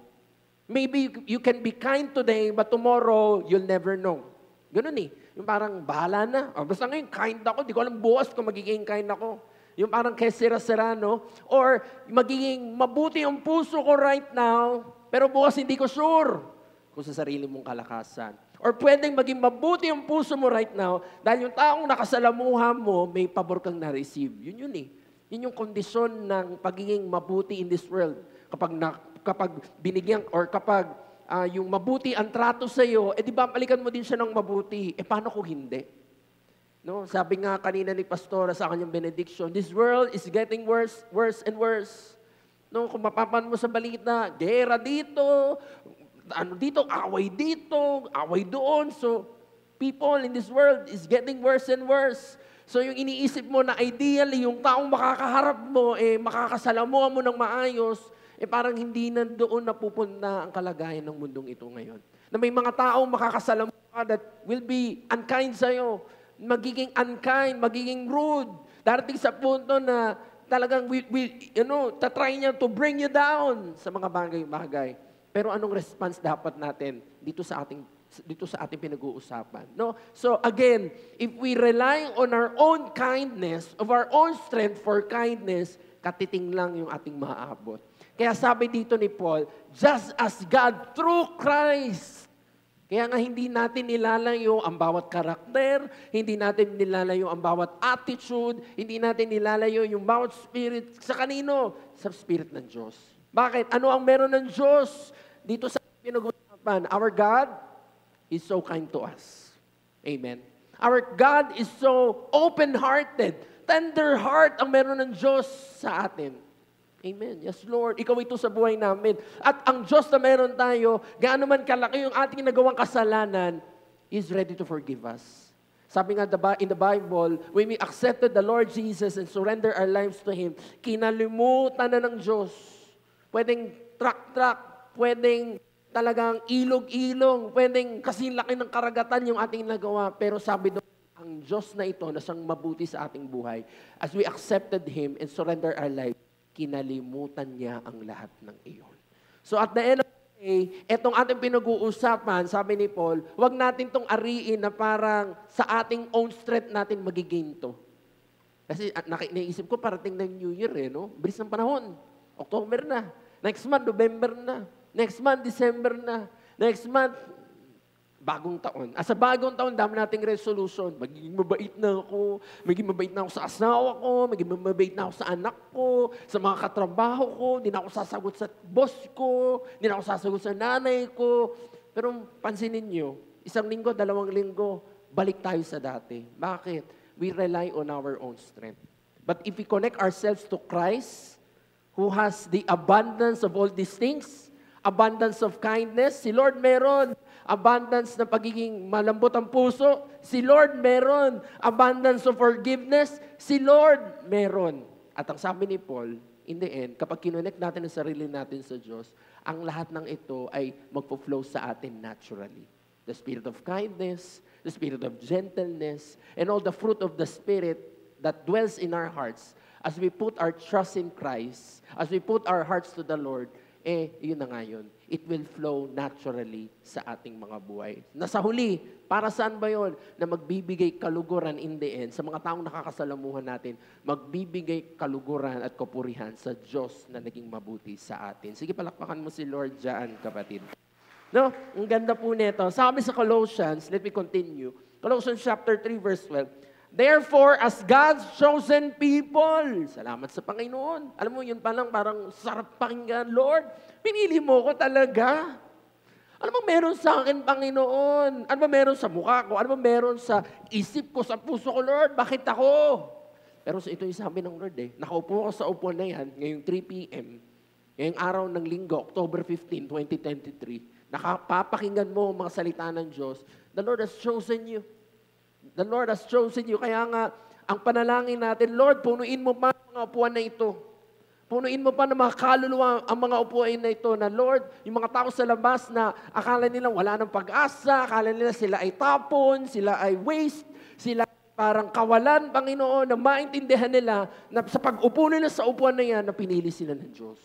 Maybe you can be kind today, but tomorrow, you'll never know. Ganun eh. Yung parang bahala na. Basta ngayon, kind ako. Di ko alam bukas kung magiging kind ako. Yung parang kesira-sira, no? Or magiging mabuti yung puso ko right now, pero bukas hindi ko sure kung sa sarili mong kalakasan. Or pwedeng maging mabuti yung puso mo right now dahil yung taong nakasalamuha mo, may pabor kang na-receive. Yun eh. Yun yung kondisyon ng pagiging mabuti in this world. Kapag binigyan or kapag yung mabuti ang trato sa iyo, di ba balikan mo din siya ng mabuti? Paano kung hindi? No, sabi nga kanina ni Pastora sa kanyang benediction, this world is getting worse and worse. No, kung mapapan mo sa balita, gera dito, away dito, away doon. So, people in this world is getting worse and worse. So, yung iniisip mo na ideally, yung taong makakaharap mo, makakasalamuha mo ng maayos, parang hindi na doon napupunta ang kalagayan ng mundong ito ngayon. Na may mga taong makakasalamuha that will be unkind sa'yo, magiging unkind, magiging rude. Darating sa punto na talagang tatry niya to bring you down sa mga bagay-bagay. Pero anong response dapat natin dito sa ating pinag-uusapan? No? So again, if we rely on our own kindness, of our own strength for kindness, katiting lang yung ating maaabot. Kaya sabi dito ni Paul, just as God through Christ. Kaya nga hindi natin nilalayo ang bawat karakter, hindi natin nilalayo ang bawat attitude, hindi natin nilalayo yung bawat spirit. Sa kanino? Sa spirit ng Diyos. Bakit? Ano ang meron ng Diyos? Dito sa pinag-usapan, our God is so kind to us. Amen. Our God is so open-hearted. Tender heart ang meron ng Diyos sa atin. Amen. Yes, Lord. Ikaw ito sa buhay namin. At ang Diyos na meron tayo, gaano man kalaki yung ating nagawang kasalanan, is ready to forgive us. Sabi nga in the Bible, when we accepted the Lord Jesus and surrender our lives to Him, kinalimutan na ng Diyos. Pwedeng truck, pwedeng talagang ilog-ilong, pwedeng kasing laki ng karagatan yung ating nagawa. Pero sabi doon, ang Diyos na ito na siyang mabuti sa ating buhay, as we accepted Him and surrender our life, kinalimutan niya ang lahat ng iyon. So at the end of the day, etong ating pinag-uusapan, sabi ni Paul, wag natin tong ariin na parang sa ating own strength natin magigain to. Kasi naisip ko, parating na New Year no? Bilis ng panahon. October na. Next month, November na. Next month, December na. Next month, bagong taon. Sa bagong taon, dami nating resolution. Magiging mabait na ako. Magiging mabait na ako sa asawa ko. Magiging mabait na ako sa anak ko. Sa mga katrabaho ko. Hindi na ako sasagot sa boss ko. Hindi na ako sasagot sa nanay ko. Pero pansinin nyo, 1 linggo, 2 linggo, balik tayo sa dati. Bakit? We rely on our own strength. But if we connect ourselves to Christ, who has the abundance of all these things, abundance of kindness, si Lord meron. Abundance na pagiging malambot ang puso, si Lord meron. Abundance of forgiveness, si Lord meron. At ang sabi ni Paul, in the end, kapag kinonect natin ang sarili natin sa Diyos, ang lahat ng ito ay magpo-flow sa atin naturally. The spirit of kindness, the spirit of gentleness, and all the fruit of the Spirit that dwells in our hearts As we put our trust in Christ, as we put our hearts to the Lord, yun na nga yun. It will flow naturally sa ating mga buhay. Nasa huli, para saan ba yun? Na magbibigay kaluguran in the end, sa mga taong nakakasalamuhan natin, magbibigay kaluguran at kapurihan sa Diyos na naging mabuti sa atin. Sige, palakpakan mo si Lord dyan, kapatid. No? Ang ganda po nito. Sabi sa Colossians, let me continue. Colossians chapter 3, verse 12. Therefore, as God's chosen people, salamat sa Panginoon. Alam mo, yun pa lang parang sarap pakinggan, Lord, pinili mo ko talaga. Ano bang meron sa akin, Panginoon? Ano ba meron sa mukha ko? Ano ba meron sa isip ko, sa puso ko, Lord? Bakit ako? Pero ito yung sabi ng Lord Nakaupo ko sa upuan na yan, ngayong 3 p.m., ngayong araw ng linggo, October 15, 2023, nakapapakinggan mo ang mga salita ng Diyos. The Lord has chosen you. The Lord has chosen you. Kaya nga, ang panalangin natin, Lord, punuin mo pa ang mga upuan na ito. Punuin mo pa ng mga kaluluwa ang mga upuan na ito na, Lord, yung mga tao sa labas na akala nila wala ng pag-asa, akala nila sila ay tapon, sila ay waste, sila parang kawalan, Panginoon, na maintindihan nila na sa pag-upo nila sa upuan na yan, na pinili sila ng Diyos.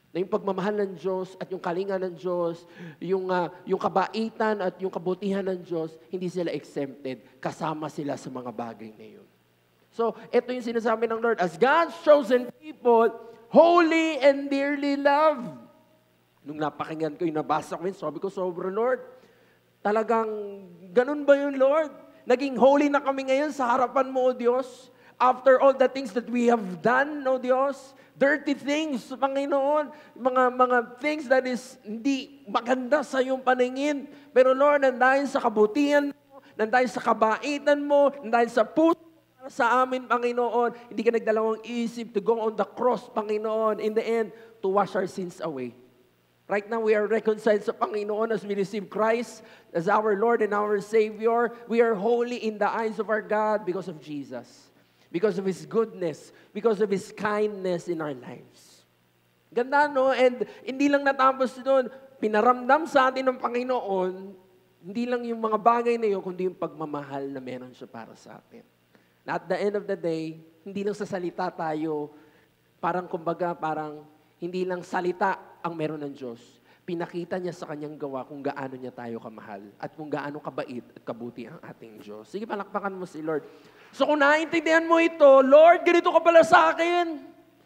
Na yung pagmamahal ng Diyos at yung kalinga ng Diyos, yung kabaitan at yung kabutihan ng Diyos, hindi sila exempted. Kasama sila sa mga bagay na yun. So, ito yung sinasabi ng Lord. As God's chosen people, holy and dearly loved. Nung napakinggan ko, yung nabasa ko yun, sabi ko, sobra Lord. Talagang, ganun ba yun Lord? Naging holy na kami ngayon sa harapan mo, O Diyos. After all the things that we have done, O Diyos, dirty things, Panginoon, mga things that is hindi maganda sa iyong paningin. Pero Lord, nandahil sa kabutihan mo, nandahil sa kabaitan mo, nandahil sa puso sa amin, Panginoon, hindi ka nagdalawang isip to go on the cross, Panginoon, in the end, to wash our sins away. Right now, we are reconciled sa Panginoon as we receive Christ as our Lord and our Savior. We are holy in the eyes of our God because of Jesus. Because of His goodness, because of His kindness in our lives. Ganda, no? And hindi lang natapos doon, pinaramdam sa atin ng Panginoon, hindi lang yung mga bagay na yun, kundi yung pagmamahal na meron siya para sa atin. Na at the end of the day, hindi lang sa salita tayo, parang hindi lang salita ang meron ng Diyos. Pinakita niya sa kanyang gawa kung gaano niya tayo kamahal at kung gaano kabait at kabuti ang ating Diyos. Sige, palakpakan mo si Lord. So kung naintindihan mo ito, Lord, ganito ka pala sa akin.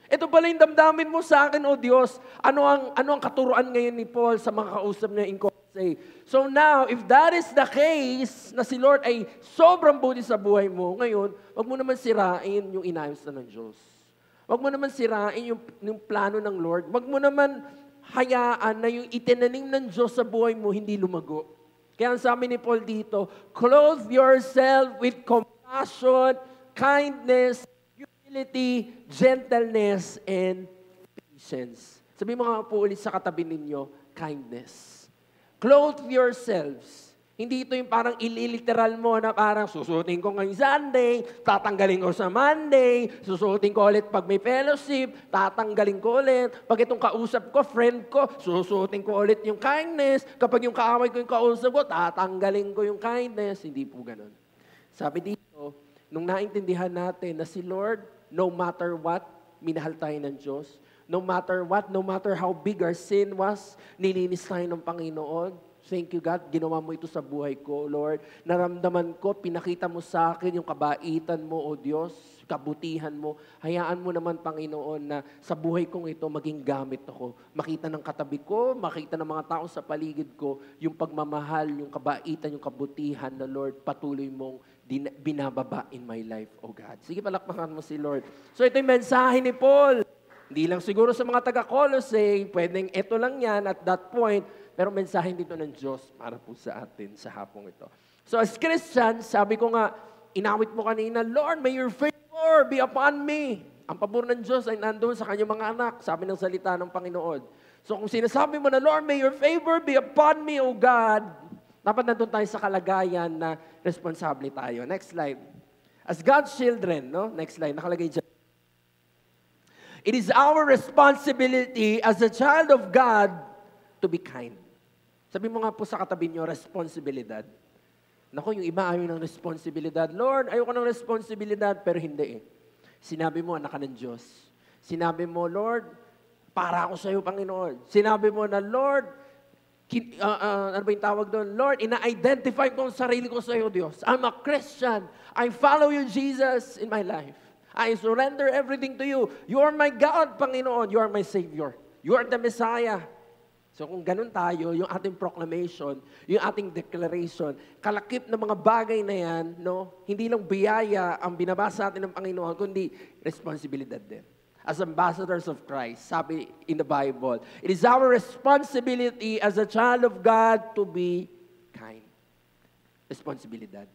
Ito pala yung damdamin mo sa akin, O Diyos. Ano ang katuruan ngayon ni Paul sa mga kausap niya in Colossae? So now, if that is the case, na si Lord ay sobrang buti sa buhay mo, ngayon, wag mo naman sirain yung inayos na ng Diyos. Wag mo naman sirain yung plano ng Lord. Wag mo naman hayaan na yung itinanim ng Diyos sa buhay mo hindi lumago. Kaya ang sabi ni Paul dito, clothe yourself with compassion, kindness, humility, gentleness, and patience. Sabi mo nga po ulit sa katabi ninyo, kindness. Clothe yourselves. Hindi ito yung parang ililiteral mo na parang susuotin ko ngayong Sunday, tatanggalin ko sa Monday, susuotin ko ulit pag may fellowship, tatanggalin ko ulit. Pag itong kausap ko, friend ko, susuotin ko ulit yung kindness. Kapag yung kaaway ko yung kausap ko, tatanggalin ko yung kindness. Hindi po ganun. Sabi dito, nung naintindihan natin na si Lord, no matter what, minahal tayo ng Diyos. No matter what, no matter how big our sin was, nilinis tayo ng Panginoon. Thank you, God. Ginawa mo ito sa buhay ko, Lord. Naramdaman ko, pinakita mo sa akin yung kabaitan mo, O Diyos, kabutihan mo. Hayaan mo naman, Panginoon, na sa buhay kong ito, maging gamit ako. Makita ng katabi ko, makita ng mga tao sa paligid ko, yung pagmamahal, yung kabaitan, yung kabutihan na, Lord, patuloy mong binababa in my life, O God. Sige, palakpakan mo si Lord. So, ito yung mensahe ni Paul. Hindi lang siguro sa mga taga-Colossae, pwedeng ito lang yan at that point, pero mensahe dito ng Diyos para po sa atin sa hapong ito. So as Christians, sabi ko nga, inawit mo kanina, Lord, may your favor be upon me. Ang pabor ng Diyos ay nandoon sa kanyang mga anak, sabi ng salita ng Panginoon. So kung sinasabi mo na, Lord, may your favor be upon me, O God, dapat nandun tayo sa kalagayan na responsable tayo. Next slide. As God's children, no? Next slide, nakalagay dyan. It is our responsibility as a child of God to be kind. Sabi mo nga po sa katabi nyo, responsibilidad. Naku, yung iba ayaw ng responsibilidad. Lord, ayoko ng responsibilidad, pero hindi eh. Sinabi mo, anak ka ng Diyos. Sinabi mo, Lord, para ako sa iyo, Panginoon. Sinabi mo na, Lord, ano ba yung tawag doon? Lord, ina-identify ko ang sarili ko sa iyo, Diyos. I'm a Christian. I follow you, Jesus, in my life. I surrender everything to you. You are my God, Panginoon. You are my Savior. You are the Messiah. So kung ganun tayo, yung ating proclamation, yung ating declaration, kalakip ng mga bagay na yan, no, hindi lang biyaya ang binabasa natin ng Panginoon, kundi responsibilidad din. As ambassadors of Christ, sabi in the Bible, it is our responsibility as a child of God to be kind. Responsibilidad.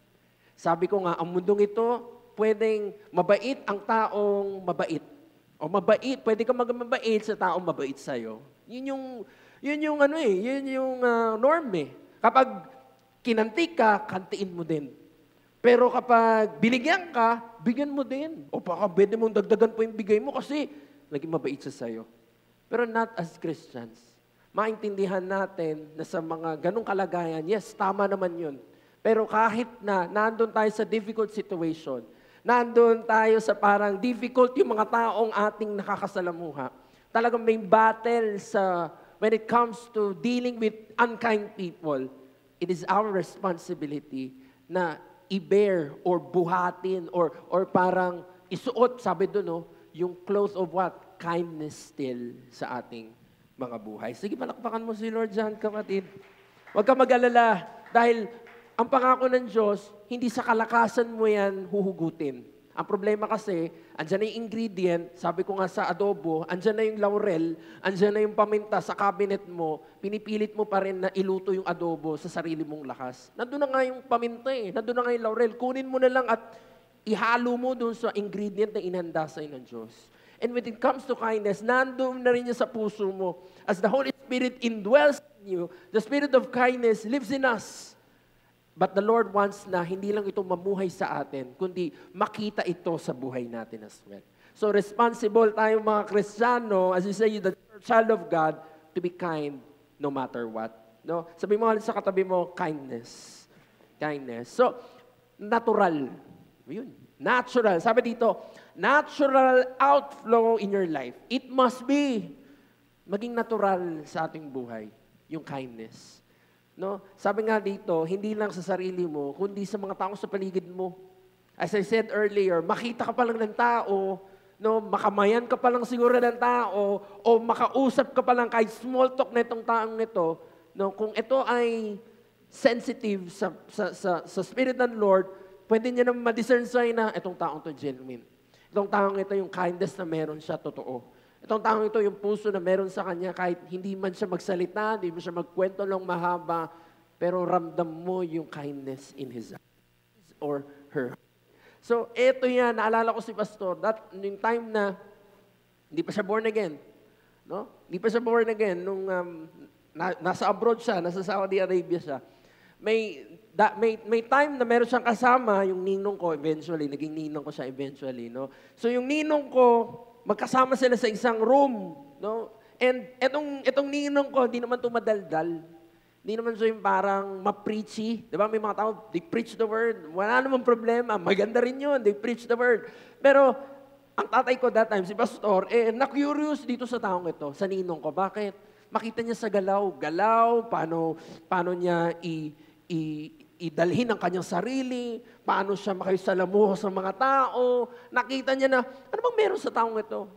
Sabi ko nga, ang mundong ito, pwedeng mabait ang taong mabait. O mabait, pwede kang magmabait sa taong mabait sa'yo. Yun yung norm eh. Kapag kinantik ka, kantiin mo din. Pero kapag binigyan ka, bigyan mo din. O baka pwede mong dagdagan po yung bigay mo kasi naging mabait siya sa'yo. Pero not as Christians. Maintindihan natin na sa mga ganong kalagayan, yes, tama naman yun. Pero kahit na nandun tayo sa difficult situation, nandun tayo sa parang difficult yung mga taong ating nakakasalamuha, talagang may battle sa when it comes to dealing with unkind people, it is our responsibility na i-bear or buhatin or parang isuot, sabi doon, no, yung cloth of what? Kindness still sa ating mga buhay. Sige, palakpakan mo si Lord dyan, kapatid. Huwag ka mag-alala dahil ang pangako ng Diyos, hindi sa kalakasan mo yan huhugutin. Ang problema kasi, andyan na yung ingredient, sabi ko nga sa adobo, andyan na yung laurel, andyan na yung paminta sa cabinet mo, pinipilit mo pa rin na iluto yung adobo sa sarili mong lakas. Nandun na nga yung paminta nandun na nga yung laurel. Kunin mo na lang at ihalo mo dun sa ingredient na inhanda sa'yo ng Diyos. And when it comes to kindness, nandun na rin niya sa puso mo. As the Holy Spirit indwells in you, the Spirit of kindness lives in us. But the Lord wants na hindi lang ito mamuhay sa atin, kundi makita ito sa buhay natin as well. So responsible tayong mga Kristiyano, as you say, the child of God, to be kind no matter what. No? Sabi mo sa katabi mo, kindness. Kindness. So, natural. Yun. Natural. Sabi dito, natural outflow in your life. It must be maging natural sa ating buhay, yung kindness. No? Sabi nga dito, hindi lang sa sarili mo, kundi sa mga taong sa paligid mo. As I said earlier, makita ka pa lang ng tao, no, makamayan ka pa lang siguro ng tao, o makausap ka pa lang kahit small talk na itong taong ito, no, kung ito ay sensitive sa Spirit ng Lord, pwede niya naman ma-discern sa'yo na itong taong ito genuine. Itong taong ito yung kindness na meron siya, totoo. Itong taong ito, yung puso na meron sa kanya, kahit hindi man siya magsalita, hindi man siya magkwento lang mahaba, pero ramdam mo yung kindness in his eyes or her. So, ito yan, naalala ko si Pastor, yung time na hindi pa siya born again. No? Hindi pa siya born again. Nung nasa abroad siya, nasa Saudi Arabia siya. May time na meron siyang kasama, yung ninong ko eventually, naging ninong ko siya eventually. No? So, yung ninong ko, magkasama sila sa isang room, no? And etong ninong ko, hindi naman tumadaldal. Hindi naman siya yung parang ma-preachy. Di ba? May mga tao, they preach the word. Wala namang problema. Maganda rin yun. They preach the word. Pero, ang tatay ko that time, si Pastor, na-curious dito sa taong ito, sa ninong ko. Bakit? Makita niya sa galaw, paano niya idalhin ang kanyang sarili, paano siya makisalamuha sa mga tao. Nakita niya na, ano bang meron sa taong ito?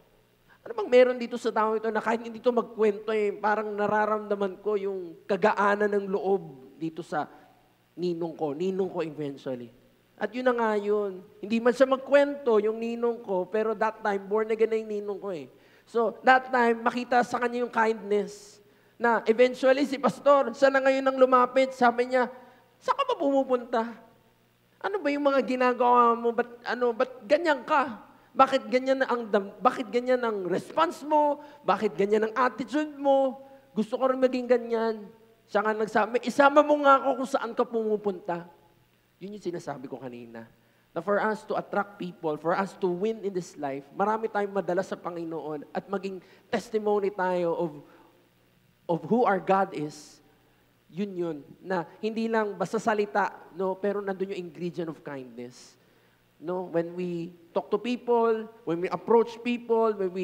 Ano bang meron dito sa taong ito na kahit hindi ito magkwento, parang nararamdaman ko yung kagaanan ng loob dito sa ninong ko eventually. At yun na nga yun. Hindi man siya magkwento yung ninong ko, pero that time, born again na yung ninong ko So, that time, makita sa kanya yung kindness na eventually si Pastor, siya na ngayon ang lumapit, sabi niya, saan ka ba pumupunta? Ano ba yung mga ginagawa mo? Ba't ganyan ka? Bakit ganyan ang response mo? Bakit ganyan ang attitude mo? Gusto ko rin maging ganyan. Siya nga nagsabi, isama mo nga ako kung saan ka pumupunta. Yun yung sinasabi ko kanina. Na for us to attract people, for us to win in this life, marami tayong madala sa Panginoon at maging testimony tayo of who our God is. Yun, na hindi lang basta salita, no, pero nandun yung ingredient of kindness. No, when we talk to people, when we approach people, when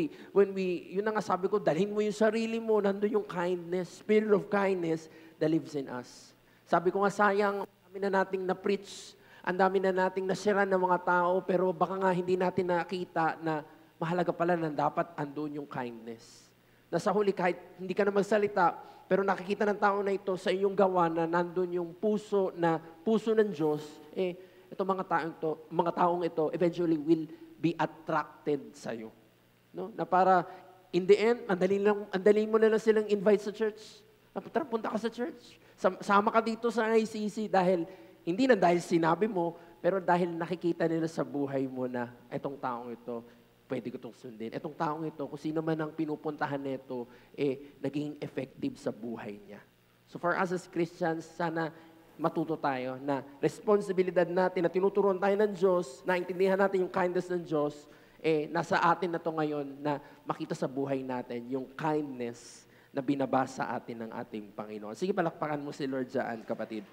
we yun na nga sabi ko, dalhin mo yung sarili mo, nandoon yung kindness, spirit of kindness that lives in us. Sabi ko nga, sayang, ang dami na nating na-preach, ang dami na nating nasira ng mga tao, pero baka nga hindi natin nakita na mahalaga pala na dapat andun yung kindness. Na sa huli, kahit hindi ka na magsalita, pero nakikita ng tao na ito sa iyong gawa na nandun yung puso ng Diyos, itong mga taong ito eventually will be attracted sa iyo. No? Na para in the end, andali mo na lang silang invite sa church. Tara, punta ka sa church. Sama ka dito sa ICC dahil hindi na dahil sinabi mo, pero dahil nakikita nila sa buhay mo na itong taong ito, pwede ko itong sundin. Itong taong ito, kung sino man ang pinupuntahan nito, naging effective sa buhay niya. So for us as Christians, sana matuto tayo na responsibilidad natin na tinuturuan tayo ng Diyos, naintindihan natin yung kindness ng Diyos, nasa atin na to ngayon na makita sa buhay natin yung kindness na binabasa atin ng ating Panginoon. Sige, palakpakan mo si Lord dyan, kapatid.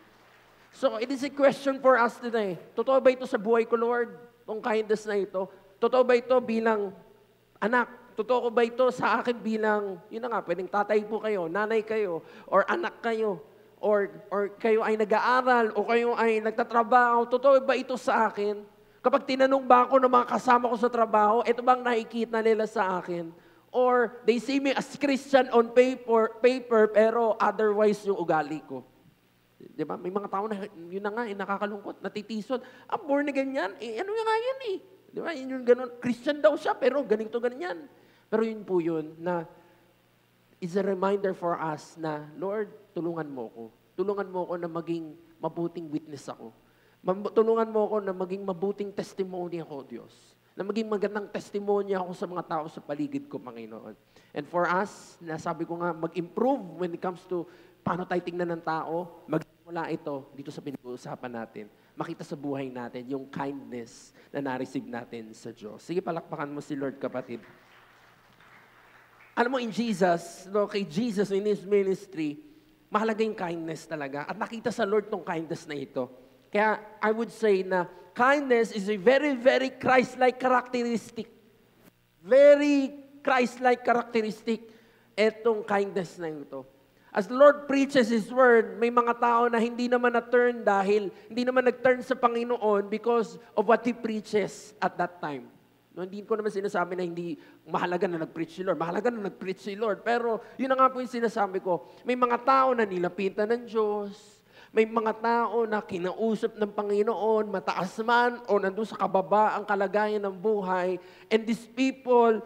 So, it is a question for us today. Totoo ba ito sa buhay ko, Lord? Itong kindness na ito? Totoo ba ito bilang anak? Totoo ba ito sa akin bilang, yun na nga, pwedeng tatay po kayo, nanay kayo, or anak kayo, or kayo ay nag-aaral, o kayo ay nagtatrabaho, totoo ba ito sa akin? Kapag tinanong ba ako ng mga kasama ko sa trabaho, ito bang nakikita nila sa akin? Or they see me as Christian on paper, pero otherwise yung ugali ko. Di ba? May mga tao na, yun na nga, nakakalungkot, natitison. Born na ganyan, ano nga yan eh. Di ba? Yun yung ganun. Christian daw siya, pero ganito, ganyan. Pero yun po yun, na is a reminder for us na, Lord, tulungan mo ko. Tulungan mo ko na maging mabuting witness ako. Tulungan mo ko na maging mabuting testimony ako, Diyos. Na maging magandang testimony ako sa mga tao sa paligid ko, Panginoon. And for us, nasabi ko nga, mag-improve when it comes to paano tayo tingnan ng tao, magsimula ito dito sa pinag-uusapan natin. Makita sa buhay natin yung kindness na na-receive natin sa Diyos. Sige, palakpakan mo si Lord, kapatid. Alam mo, in Jesus, kay Jesus in His ministry, mahalaga yung kindness talaga. At nakita sa Lord tong kindness na ito. Kaya I would say na kindness is a very, very Christ-like characteristic. Very Christ-like characteristic itong kindness na ito. As the Lord preaches His Word, may mga tao na hindi naman na-turn hindi naman nag-turn sa Panginoon because of what He preaches at that time. No, hindi ko naman sinasabi na hindi mahalaga na nag-preach si Lord. Mahalaga na nag-preach si Lord. Pero yun na nga po yung sinasabi ko. May mga tao na nilapitan ng Diyos. May mga tao na kinausap ng Panginoon, mataas man o nandun sa kababa ang kalagayan ng buhay. And these people,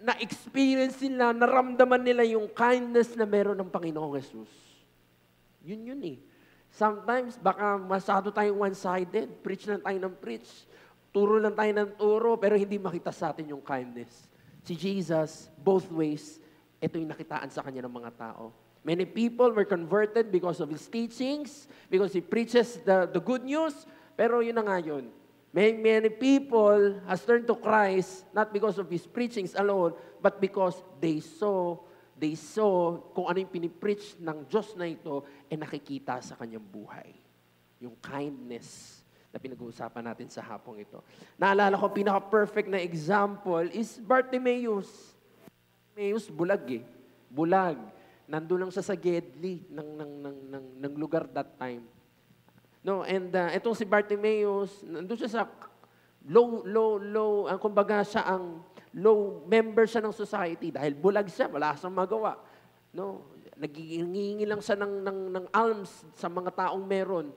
na-experience nila, naramdaman nila yung kindness na meron ng Panginoong Jesus. Yun eh. Sometimes, baka masyado tayong one-sided. Preach lang tayo ng preach. Turo lang tayo ng turo, pero hindi makita sa atin yung kindness. Si Jesus, both ways, ito yung nakitaan sa kanya ng mga tao. Many people were converted because of His teachings, because He preaches the good news, pero yun na nga yun. Many people has turned to Christ, not because of His preachings alone, but because they saw kung ano yung pinipreach ng Diyos na ito, nakikita sa kanyang buhay. Yung kindness na pinag-uusapan natin sa hapong ito. Naalala ko, pinaka-perfect na example is Bartimaeus. Bartimaeus, bulag eh. Bulag. Nandun lang siya sa Gedli ng lugar that time. No, and itong si Bartimaeus, nandun siya sa kumbaga siya ang low member siya ng society dahil bulag siya, wala siyang magawa. No, naghihingi lang siya ng alms sa mga taong meron.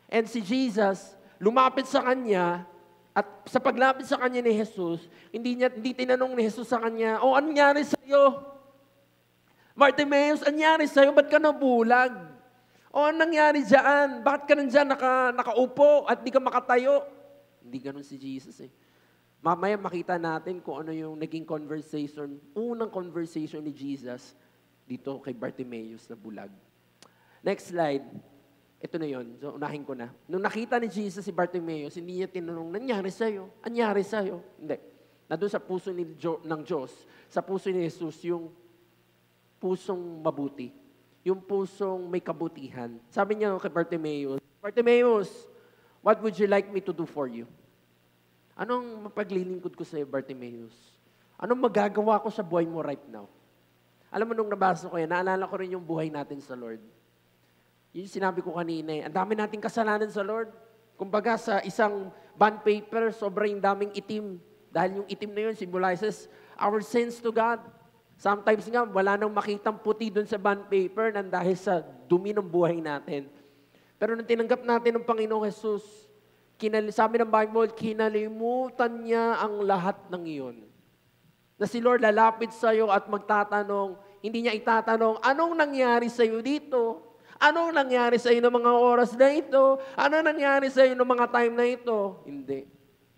And si Jesus, lumapit sa kanya, at sa paglapit sa kanya ni Jesus, hindi tinanong ni Jesus sa kanya, "Oh, anong nangyari sa iyo? Bartimaeus, anong nangyari sa iyo? Ba't ka nabulag? O, anong nangyari dyan? Bakit ka nandiyan nakaupo at di ka makatayo?" Hindi ganun si Jesus eh. Mamaya makita natin kung ano yung naging conversation, unang conversation ni Jesus dito kay Bartimaeus na bulag. Next slide. Ito na yun. So, unahin ko na. Nung nakita ni Jesus si Bartimaeus, hindi niya tinanong, "Nangyari sa'yo? Anyari sa'yo?" Hindi. Nandun sa puso ng Diyos, sa puso ni Jesus, yung pusong mabuti. Yung pusong may kabutihan. Sabi niya kay Bartimaeus, "Bartimaeus, what would you like me to do for you?" Anong mapaglilingkod ko sa iyo, Bartimaeus? Anong magagawa ko sa buhay mo right now? Alam mo, nung nabasa ko yan, naalala ko rin yung buhay natin sa Lord. Yung sinabi ko kanina, ang dami nating kasalanan sa Lord. Kumbaga sa isang bond paper, sobrang daming itim. Dahil yung itim na yun symbolizes our sins to God. Sometimes nga, wala nang makitang puti dun sa bond paper nang dahil sa dumi ng buhay natin. Pero nung tinanggap natin ng Panginoong Jesus, sabi ng Bible, kinalimutan niya ang lahat ng iyon. Na si Lord lalapit sa iyo at magtatanong, hindi niya itatanong, anong nangyari sa iyo dito? Anong nangyari sa iyo ng mga oras na ito? Anong nangyari sa iyo ng mga time na ito? Hindi.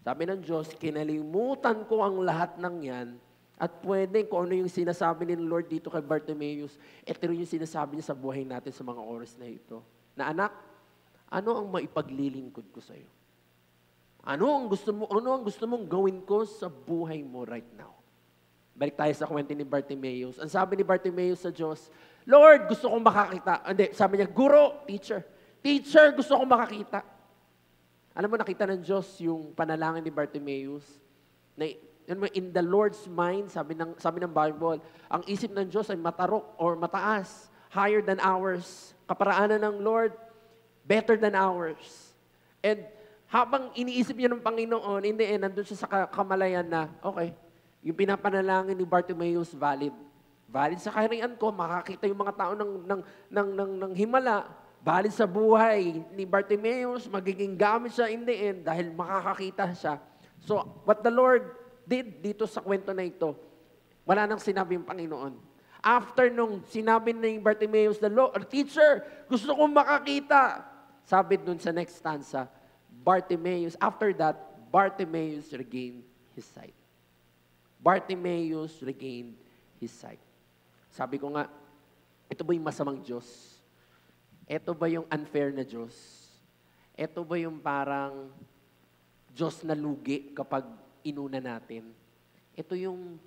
Sabi ng Diyos, kinalimutan ko ang lahat ng yan at pwede kung ano yung sinasabi ni Lord dito kay Bartimaeus, ito rin yung sinasabi niya sa buhay natin sa mga oras na ito. Na anak, ano ang maipaglilingkod ko sa iyo? Ano ang gusto mong gawin ko sa buhay mo right now? Balik tayo sa kwento ni Bartimaeus. Ang sabi ni Bartimaeus sa Diyos, Lord, gusto kong makakita. Hindi, sabi niya, Guro, teacher. Teacher, gusto kong makakita. Alam mo, nakita ng Diyos yung panalangin ni Bartimaeus. Na, in the Lord's mind, sabi ng Bible, ang isip ng Diyos ay matarok or mataas, higher than ours. Kaparaanan ng Lord, better than ours. And habang iniisip niya ng Panginoon, in the end, nandun siya sa kamalayan na, okay, yung pinapanalangin ni Bartimaeus valid. Valid sa kaharian ko, makakita yung mga tao ng himala. Valid sa buhay ni Bartimaeus, magiging gamit siya in the end dahil makakakita siya. So, what the Lord did dito sa kwento na ito, wala nang sinabi yung Panginoon. After nung sinabi ni Bartimaeus, the Lord, teacher, gusto kong makakita. Sabi dun sa next stanza, Bartimaeus, after that, Bartimaeus regained his sight. Bartimaeus regained his sight. Sabi ko nga, ito ba yung masamang Diyos? Ito ba yung unfair na Diyos? Ito ba yung parang Diyos na lugi kapag inuna natin? Ito yung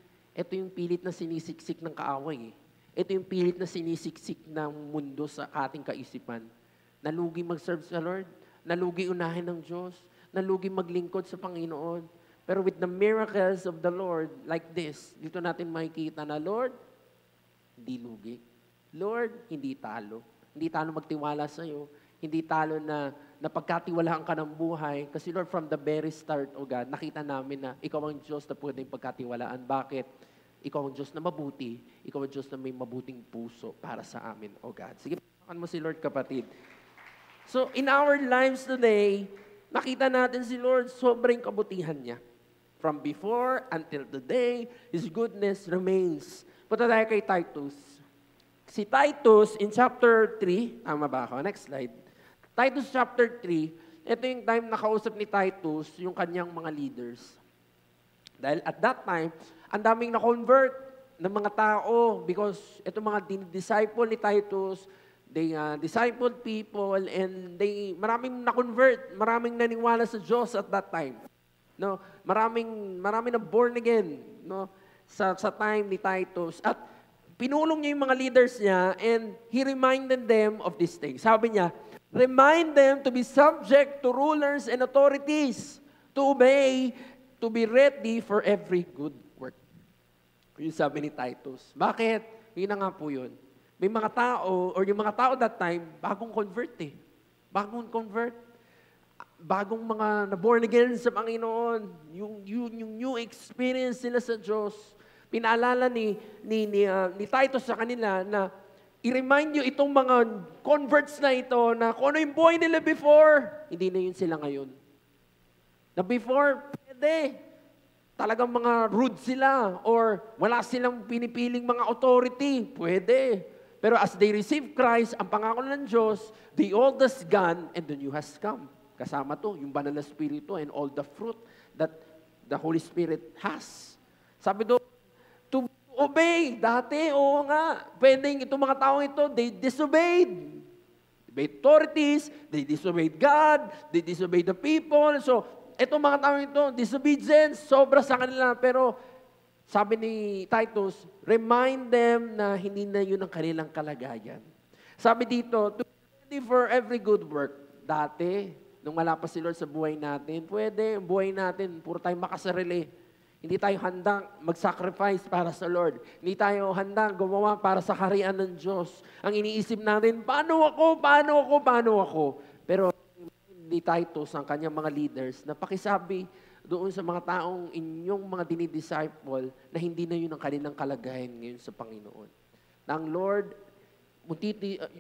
pilit na sinisiksik ng kaaway. Ito yung pilit na sinisiksik ng mundo sa ating kaisipan. Nalugi mag-serve sa Lord, nalugi unahin ng Diyos, nalugi maglingkod sa Panginoon. Pero with the miracles of the Lord, like this, dito natin makikita na, Lord, hindi lugi. Lord, hindi talo. Hindi talo magtiwala sa iyo. Hindi talo na pagkatiwalaan ka ng buhay. Kasi Lord, from the very start, O God, nakita namin na Ikaw ang Diyos na pwedeng pagkatiwalaan. Bakit? Ikaw ang Diyos na mabuti. Ikaw ang Diyos na may mabuting puso para sa amin, O God. Sige, pakakan mo si Lord, kapatid. So, in our lives today, nakita natin si Lord, sobrang kabutihan niya. From before until today, His goodness remains. Punta tayo kay Titus. Si Titus, in chapter 3, tama ba ako? Next slide. Titus chapter 3, ito yung time na kausap ni Titus yung kanyang mga leaders. Dahil at that time, ang daming na-convert ng mga tao because ito mga disciple ni Titus, they discipled people and maraming na-convert, maraming naniwala sa Diyos at that time. No, maraming na born again, no, sa time ni Titus. At pinulong niya yung mga leaders niya and he reminded them of these things. Sabi niya, remind them to be subject to rulers and authorities, to obey, to be ready for every good work. Yung sabi ni Titus. Bakit? Yun na nga po yun. May mga tao, or yung mga tao that time, bagong convert eh. Bagong convert. Bagong mga na-born again sa Panginoon, yung new experience nila sa Diyos, pinaalala ni Titus sa kanila na i-remind nyo itong mga converts na ito na kung ano yung buhay nila before, hindi na yun sila ngayon. Na before, pwede. Talagang mga rude sila or wala silang pinipiling mga authority, pwede. Pero as they receive Christ, ang pangako ng Diyos, the old has gone and the new has come. Kasama to, yung banal na spirito and all the fruit that the Holy Spirit has. Sabi doon, to obey. Dati, oo nga. Pwedeng itong mga taong ito, they disobeyed. They obeyed authorities, they disobeyed God, they disobeyed the people. So, itong mga taong ito, disobedience, sobra sa kanila. Pero, sabi ni Titus, remind them na hindi na yun ang kanilang kalagayan. Sabi dito, to be ready for every good work. Dati, nung wala pa si Lord sa buhay natin. Pwede, buhay natin, puro tayo makasarili. Hindi tayo handang mag-sacrifice para sa Lord. Hindi tayo handang gumawa para sa kaharian ng Diyos. Ang iniisip natin, paano ako? Pero hindi Titus, ang kanyang mga leaders, na pakisabi doon sa mga taong inyong mga dinidisciple na hindi na yun ang kanilang kalagayan ngayon sa Panginoon. Na ang Lord,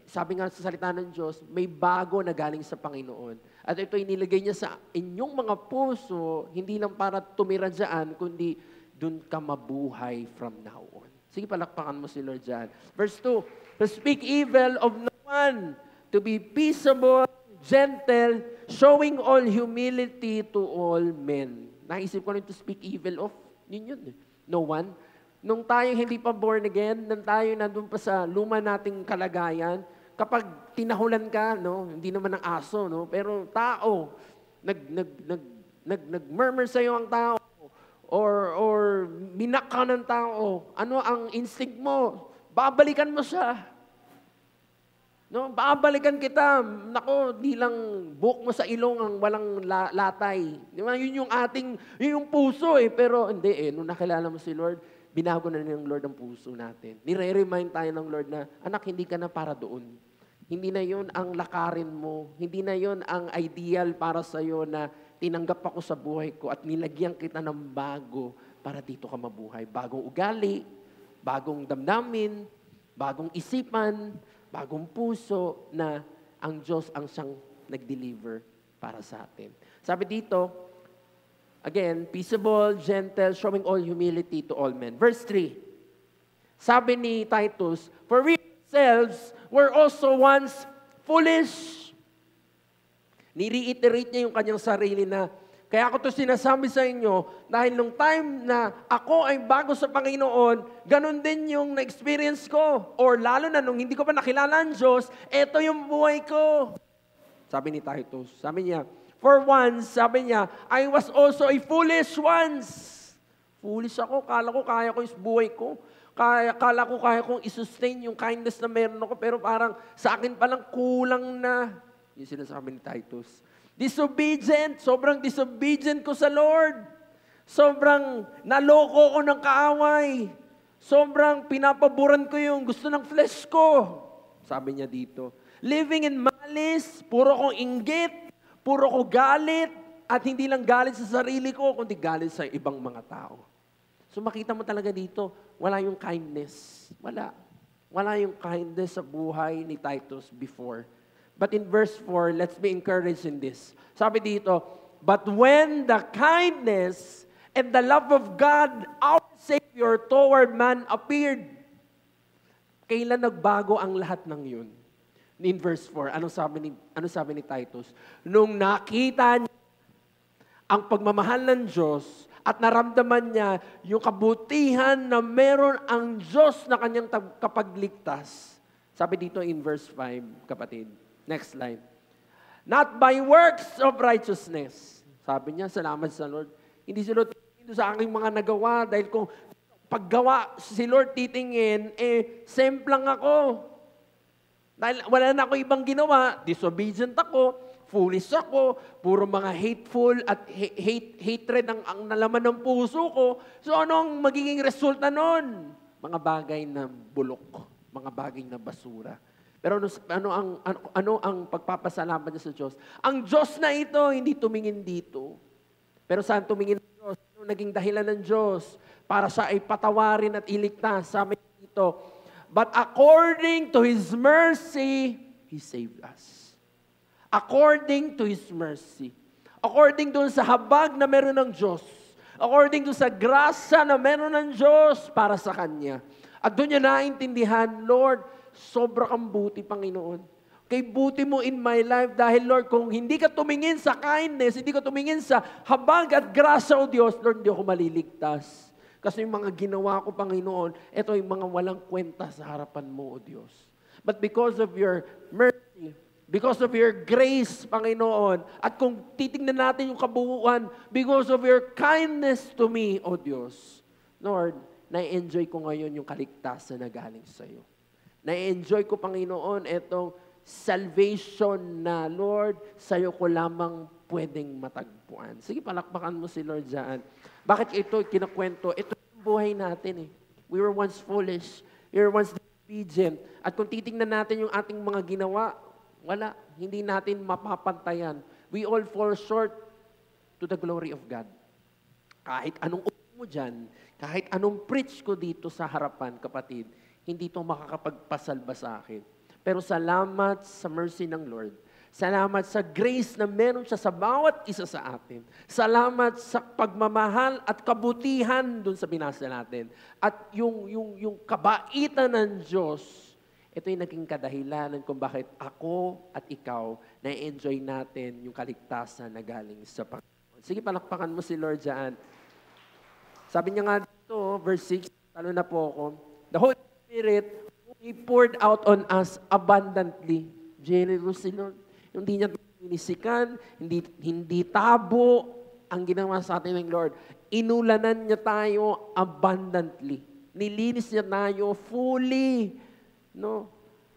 sabi nga sa salita ng Diyos, may bago na galing sa Panginoon. At ito inilagay niya sa inyong mga puso, hindi lang para tumira dyan, kundi dun ka mabuhay from now on. Sige, palakpakan mo si Lord dyan. Verse 2, to speak evil of no one, to be peaceable, gentle, showing all humility to all men. Naisip ko rin to speak evil of, yun. No one. Nung tayo hindi pa born again, nung tayo nandun pa sa luma nating kalagayan, kapag tinahulan ka, no, hindi naman ng aso, no, pero tao, nag-murmur sa'yo ang tao, or minak ka ng tao, ano ang instinct mo? Babalikan mo siya. No, babalikan kita. Nako, di lang buhok mo sa ilong ang walang latay. Di ba? Yun yung puso pero hindi nung nakilala mo si Lord, binago na ng Lord ang puso natin. Nire-remind tayo ng Lord na, anak, hindi ka na para doon. Hindi na yun ang lakarin mo. Hindi na yun ang ideal para sa'yo na tinanggap ako sa buhay ko at nilagyan kita ng bago para dito ka mabuhay. Bagong ugali, bagong damdamin, bagong isipan, bagong puso na ang Diyos ang siyang nag-deliver para sa atin. Sabi dito, again, peaceable, gentle, showing all humility to all men. Verse 3, sabi ni Titus, for we ourselves were also once foolish. Ni-reiterate niya yung kanyang sarili na, kaya ako to sinasabi sa inyo, dahil nung time na ako ay bago sa Panginoon, ganun din yung na-experience ko. Or lalo na nung hindi ko pa nakilala ang Diyos, eto yung buhay ko. Sabi ni Titus, sabi niya, for once, sabi niya, I was also a foolish once. Foolish ako, kala ko kaya ko yung buhay ko. Kala ko kaya kong isustain yung kindness na meron ako, pero parang sa akin palang kulang na. Yung sinasabi ni Titus. Disobedient, sobrang disobedient ko sa Lord. Sobrang naloko ko ng kaaway. Sobrang pinapaboran ko yung gusto ng flesh ko. Sabi niya dito. Living in malice, puro kong inggit, puro ko galit, at hindi lang galit sa sarili ko, kundi galit sa ibang mga tao. So makita mo talaga dito, wala yung kindness. Wala yung kindness sa buhay ni Titus before. But in verse 4, let's be encouraged in this. Sabi dito, but when the kindness and the love of God, our Savior, toward man appeared, kailan nagbago ang lahat ng yun? In verse 4, ano sabi ni Titus? Nung nakita niya ang pagmamahal ng Diyos at naramdaman niya yung kabutihan na meron ang Diyos na kanyang kapagligtas. Sabi dito in verse 5, kapatid. Next line. Not by works of righteousness. Sabi niya, salamat sa Lord. Hindi si Lord titingin sa aking mga nagawa dahil kung paggawa si Lord titingin, same lang ako. Dahil wala na ako ibang ginawa, disobedient ako, foolish ako, puro mga hateful at hatred ang nalaman ng puso ko. So ano ang magiging resulta nun? Mga bagay na bulok, mga bagay na basura. Pero ano ang pagpapasalamat niya sa Diyos? Ang Diyos na ito, hindi tumingin dito. Pero saan tumingin ang Diyos? Ano naging dahilan ng Diyos para siya ay patawarin at iligtas? Sabi dito, but according to His mercy, He saved us. According to His mercy. According doon sa habag na meron ng Diyos. According doon sa grasya na meron ng Diyos para sa Kanya. At doon niya naintindihan, Lord, sobra kang buti, Panginoon. Kay buti mo in my life dahil, Lord, kung hindi ka tumingin sa kindness, hindi ka tumingin sa habag at grasya, O Diyos, Lord, hindi ako maliligtas. Kasi yung mga ginawa ko, Panginoon, ito yung mga walang kwenta sa harapan mo, O Diyos. But because of your mercy, because of your grace, Panginoon, at kung titingnan natin yung kabuuan, because of your kindness to me, O Diyos, Lord, na-enjoy ko ngayon yung kaligtasan na galing sa iyo. Na-enjoy ko, Panginoon, itong salvation na, Lord, sa'yo ko lamang pwedeng matagpuan. Sige, palakpakan mo si Lord dyan. Bakit ito kinakwento? Ito yung buhay natin eh. We were once foolish. We were once disobedient. At kung titingnan natin yung ating mga ginawa, wala. Hindi natin mapapantayan. We all fall short to the glory of God. Kahit anong mo dyan, kahit anong preach ko dito sa harapan, kapatid, hindi ito makakapagpasalba sa akin. Pero salamat sa mercy ng Lord. Salamat sa grace na meron siya sa bawat isa sa atin. Salamat sa pagmamahal at kabutihan dun sa binasa natin. At yung kabaitan ng Diyos, ito yung naging kadahilanan kung bakit ako at ikaw na-enjoy natin yung kaligtasan na galing sa Panginoon. Sige, palakpakan mo si Lord dyan. Sabi niya nga dito, verse 6, talo na po ako, the Holy Spirit, He poured out on us abundantly. Generous si Lord. Hindi niya minisikan, hindi tabo ang ginawa sa atin ng Lord. Inulanan niya tayo abundantly. Nilinis niya tayo fully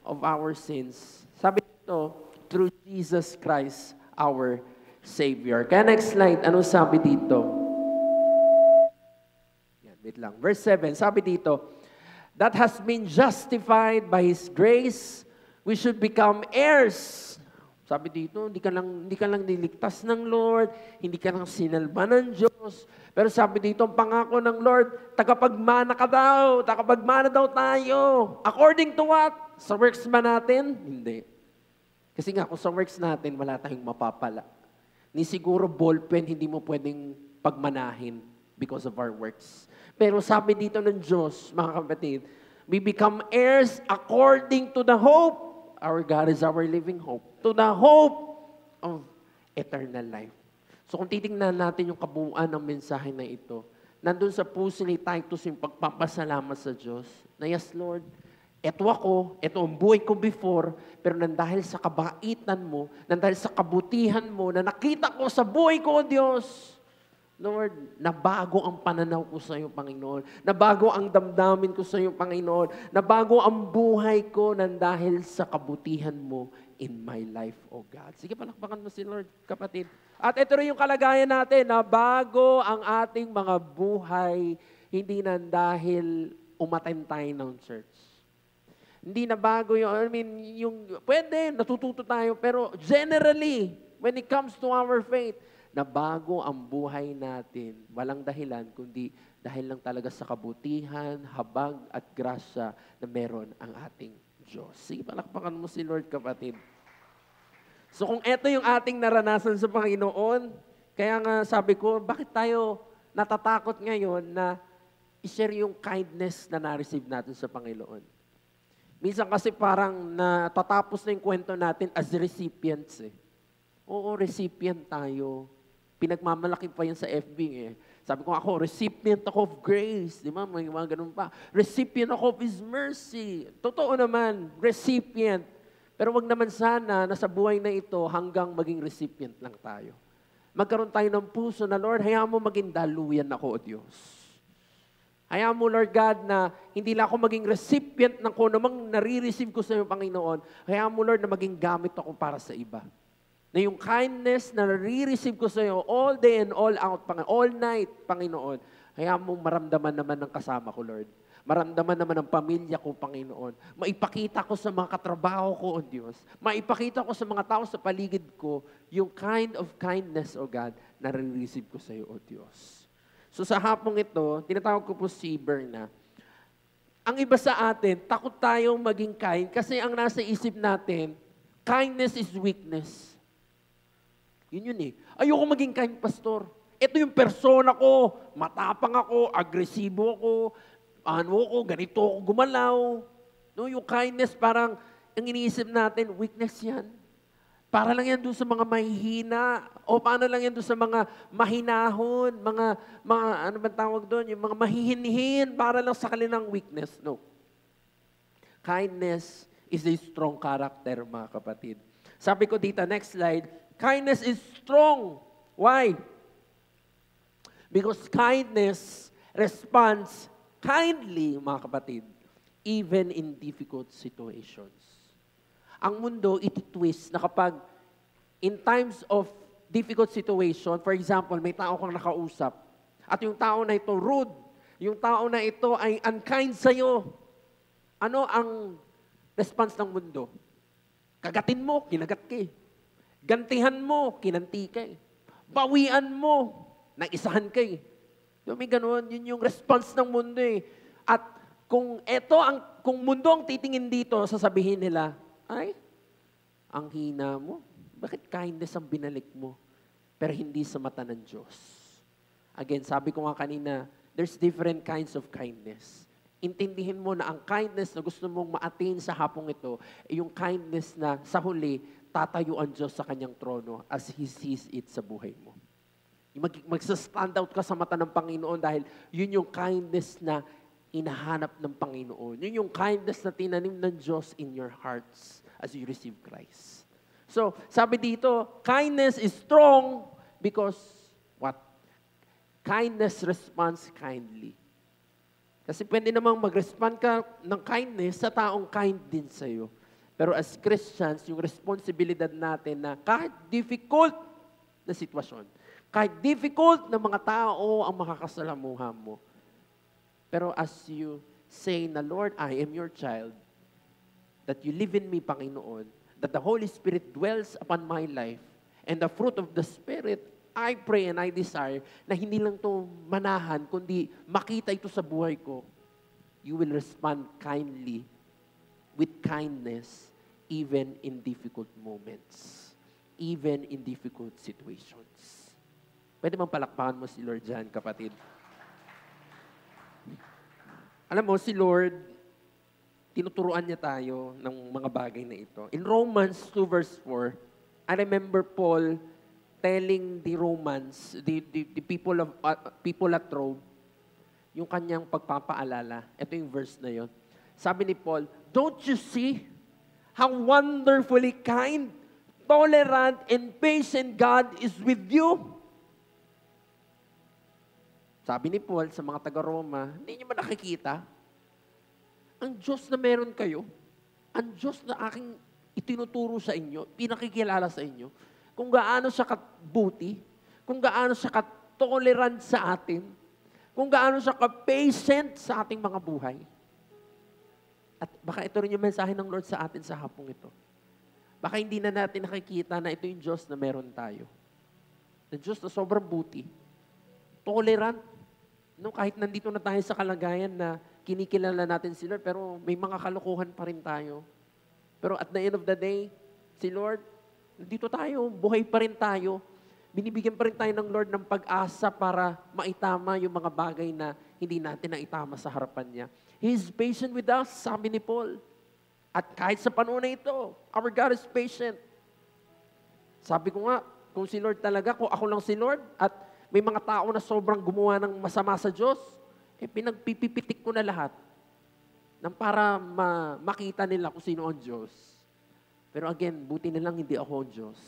of our sins. Sabi dito, through Jesus Christ, our Savior. Kaya next slide, ano sabi dito? Yan, wait lang. Verse 7, sabi dito, that has been justified by His grace, we should become heirs. Sabi dito, hindi ka lang niligtas ng Lord, hindi ka lang sinalba ng Diyos. Pero sabi dito, ang pangako ng Lord, tagapagmana ka daw, tagapagmana daw tayo. According to what? Sa works ba natin? Hindi. Kasi nga, kung sa works natin, wala tayong mapapala. Ni siguro ballpen, hindi mo pwedeng pagmanahin because of our works. Pero sabi dito ng Diyos, mga kapatid, we become heirs according to the hope. Our God is our living hope. To the hope of eternal life. So kung titingnan natin yung kabuuan ng mensahe na ito, nandun sa puso ni Titus yung pagpapasalamat sa Diyos, na yes, Lord, eto ako, eto ang buhay ko before, pero nandahil sa kabaitan mo, nandahil sa kabutihan mo, na nakita ko sa buhay ko, Diyos, Lord, nabago ang pananaw ko sa iyo, Panginoon. Nabago ang damdamin ko sa iyo, Panginoon. Nabago ang buhay ko nandahil sa kabutihan mo in my life, O God. Sige, palakpakan mo si Lord, kapatid. At ito rin yung kalagayan natin, nabago ang ating mga buhay, hindi na dahil umattend tayo ng church. Hindi na bago pwede, natututo tayo, pero generally, when it comes to our faith, na bago ang buhay natin, walang dahilan, kundi dahil lang talaga sa kabutihan, habag at grasya na meron ang ating Diyos. Sige, palakpakan mo si Lord, kapatid. So kung ito yung ating naranasan sa Panginoon, kaya nga sabi ko, bakit tayo natatakot ngayon na i-share yung kindness na na-receive natin sa Panginoon? Minsan kasi parang natatapos na yung kwento natin as recipients eh. Oo, recipient tayo. Pinagmamalaki pa yan sa FB eh. Sabi ko ako, recipient ako of grace. Di ba? May mga ganun pa. Recipient ako of His mercy. Totoo naman, recipient. Pero wag naman sana na sa buhay na ito hanggang maging recipient lang tayo. Magkaroon tayo ng puso na, Lord, hayaan mo maging daluyan ako, O Diyos. Hayaan mo, Lord God, na hindi lang ako maging recipient ng kung namang nare-receive ko sa iyo, Panginoon. Hayaan mo, Lord, na maging gamit ako para sa iba. Na yung kindness na nare-receive ko sa iyo all day and all out, all night, Panginoon, hayaan mong maramdaman naman ng kasama ko, Lord. Maramdaman naman ng pamilya ko, Panginoon. Maipakita ko sa mga katrabaho ko, O Diyos. Maipakita ko sa mga tao sa paligid ko yung kind of kindness, O God, na nare-receive ko sa iyo, O Diyos. So sa hapong ito, tinatawag ko po si Berna. Ang iba sa atin, takot tayong maging kind kasi ang nasa isip natin, kindness is weakness. Yun eh. Ayoko maging kind, pastor. Ito yung persona ko. Matapang ako, agresibo ako, ganito ako gumalaw. No, yung kindness parang, ang iniisip natin, weakness yan. Para lang yan doon sa mga mahihina. O paano lang yan doon sa mga mahinahon, mga ano ba tawag doon? Yung mga mahihinhin, para lang sa kanilang weakness. No. Kindness is a strong character, mga kapatid. Sabi ko dito, next slide, kindness is strong. Why? Because kindness responds kindly, mga kapatid, even in difficult situations. ang mundo iti-twist na kapag in times of difficult situation, for example, may tao kang nakausap, at yung tao na ito rude, yung tao na ito ay unkind sa'yo, ano ang response ng mundo? Kagatin mo, kinagat ka eh. Gantihan mo, kinanti ka eh. Bawian mo, naisahan ka eh. Diba, may ganun, yun yung response ng mundo eh. At kung mundo ang titingin dito, sasabihin nila, ay, ang hina mo. Bakit kindness ang binalik mo? Pero hindi sa mata ng Diyos. Again, sabi ko nga kanina, there's different kinds of kindness. Intindihin mo na ang kindness na gusto mong ma-attain sa hapong ito, ay yung kindness na sa huli, tatayo ang Diyos sa kanyang trono as He sees it sa buhay mo. Magsa-stand out ka sa mata ng Panginoon dahil yun yung kindness na hinahanap ng Panginoon. Yun yung kindness na tinanim ng Diyos in your hearts as you receive Christ. So, sabi dito, kindness is strong because what? Kindness responds kindly. Kasi pwede namang mag-respond ka ng kindness sa taong kind din sa'yo. Pero as Christians, yung responsibilidad natin na kahit difficult na sitwasyon, kahit difficult na mga tao ang makakasalamuha mo, pero as you say na, Lord, I am your child, that you live in me, Panginoon, that the Holy Spirit dwells upon my life, and the fruit of the Spirit, I pray and I desire na hindi lang to manahan, kundi makita ito sa buhay ko. You will respond kindly, with kindness, even in difficult moments, even in difficult situations. Pwede bang palakpakan mo si Lord dyan, kapatid? Alam mo, si Lord, tinuturuan niya tayo ng mga bagay na ito. In Romans 2 verse 4, I remember Paul telling the Romans, the people at Rome, yung kanyang pagpapaalala. Ito yung verse na yon. Sabi ni Paul, don't you see how wonderfully kind, tolerant, and patient God is with you? Sabi ni Paul sa mga taga-Roma, hindi niyo ba nakikita? Ang Diyos na meron kayo, ang Diyos na aking itinuturo sa inyo, pinakikilala sa inyo, kung gaano siya kabuti, kung gaano siya ka-tolerant sa atin, kung gaano siya ka-patient sa ating mga buhay. At baka ito rin yung mensahe ng Lord sa atin sa hapong ito. Baka hindi na natin nakikita na ito yung Diyos na meron tayo. Na Diyos na sobrang buti, tolerant, no, kahit nandito na tayo sa kalagayan na kinikilala natin si Lord, pero may mga kalokohan pa rin tayo. Pero at the end of the day, si Lord, nandito tayo, buhay pa rin tayo. Binibigyan pa rin tayo ng Lord ng pag-asa para maitama yung mga bagay na hindi natin naitama sa harapan niya. He is patient with us, sabi ni Paul. At kahit sa panahon na ito, our God is patient. Sabi ko nga, kung si Lord talaga, kung ako lang si Lord, at may mga tao na sobrang gumawa ng masama sa Diyos, pinagpipipitik ko na lahat nang para makita nila kung sino ang Diyos. Pero again, buti na lang hindi ako ang Diyos.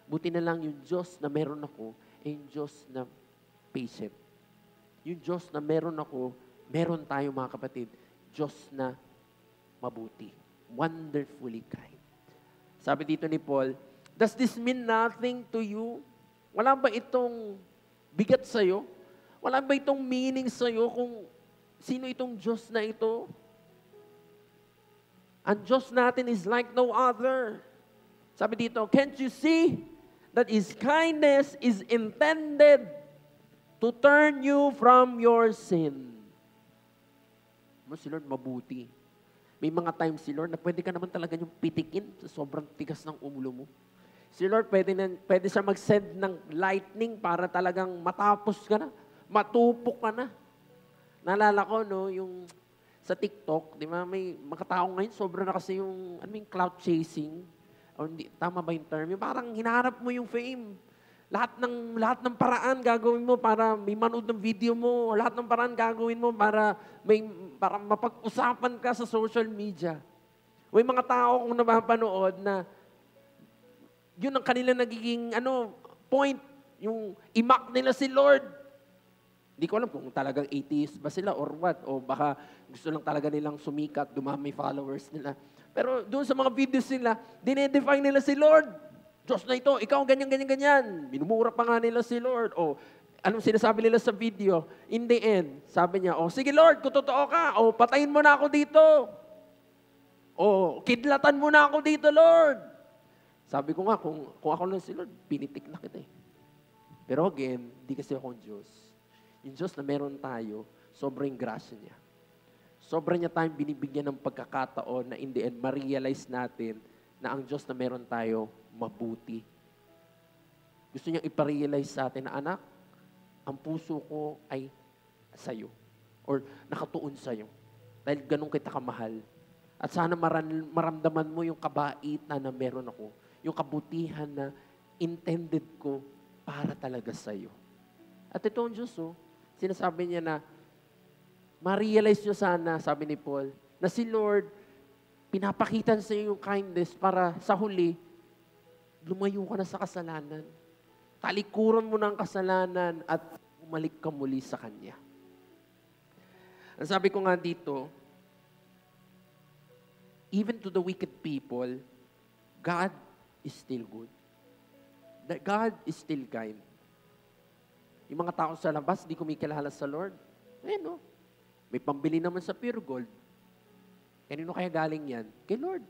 Buti na lang yung Diyos na meron ako, yung Diyos na patient. Yung Diyos na meron ako, meron tayo mga kapatid, Diyos na mabuti. Wonderfully kind. Sabi dito ni Paul, does this mean nothing to you? Wala ba itong bigat sa'yo? Wala ba itong meaning sa'yo kung sino itong Diyos na ito? Ang Diyos natin is like no other. Sabi dito, can't you see that His kindness is intended to turn you from your sin? Si Lord mabuti. May mga times si Lord na pwede ka naman talaga yung pitikin sa sobrang tigas ng ulo mo. Si Lord pwede siya mag-send ng lightning para talagang matapos ka na, matupok ka na. Naalala ko, no, yung sa TikTok, di ba, may mga tao ngayon, sobra na kasi yung, cloud chasing. O hindi, tama ba yung term? Yung parang hinaharap mo yung fame. Lahat ng paraan gagawin mo para may manood ng video mo. Lahat ng paraan gagawin mo para mapag-usapan ka sa social media. May mga tao kung napapanood na yun ang kanila nagiging point, yung imak nila si Lord. Hindi ko alam kung talagang atheist ba sila or what. O baka gusto lang talaga nilang sumikat, dumami followers nila. Pero doon sa mga videos nila, dinedefine nila si Lord. Diyos na ito, ikaw ganyan, ganyan, ganyan. Minumura pa nga nila si Lord. O anong sinasabi nila sa video? In the end, sabi niya, sige Lord, kung totoo ka, patayin mo na ako dito. Kidlatan mo na ako dito, Lord. Sabi ko nga, kung ako lang si Lord, pinitik na kita eh. Pero again, di kasi akong Diyos. Yung Diyos na meron tayo, sobrang grasya niya. Sobrang niya tayong binibigyan ng pagkakataon na in the end, ma-realize natin na ang Diyos na meron tayo, mabuti. Gusto niyang iparealize sa atin na, anak, ang puso ko ay sa'yo. Or nakatuon sa'yo. Dahil ganun kita kamahal. At sana maramdaman mo yung kabaitan na meron ako. Yung kabutihan na intended ko para talaga sa'yo. At ito ang Diyos, sinasabi niya na, ma-realize nyo sana, sabi ni Paul, na si Lord, pinapakitan sa iyo yung kindness para sa huli, lumayo ka na sa kasalanan. Talikuran mo na ang kasalanan at umalik ka muli sa Kanya. Ang sabi ko nga dito, even to the wicked people, God is still good. That God is still kind. Yung mga tao sa labas, di kumikilala sa Lord. May pambili naman sa pure gold. Kanino kaya galing yan? Kay Lord.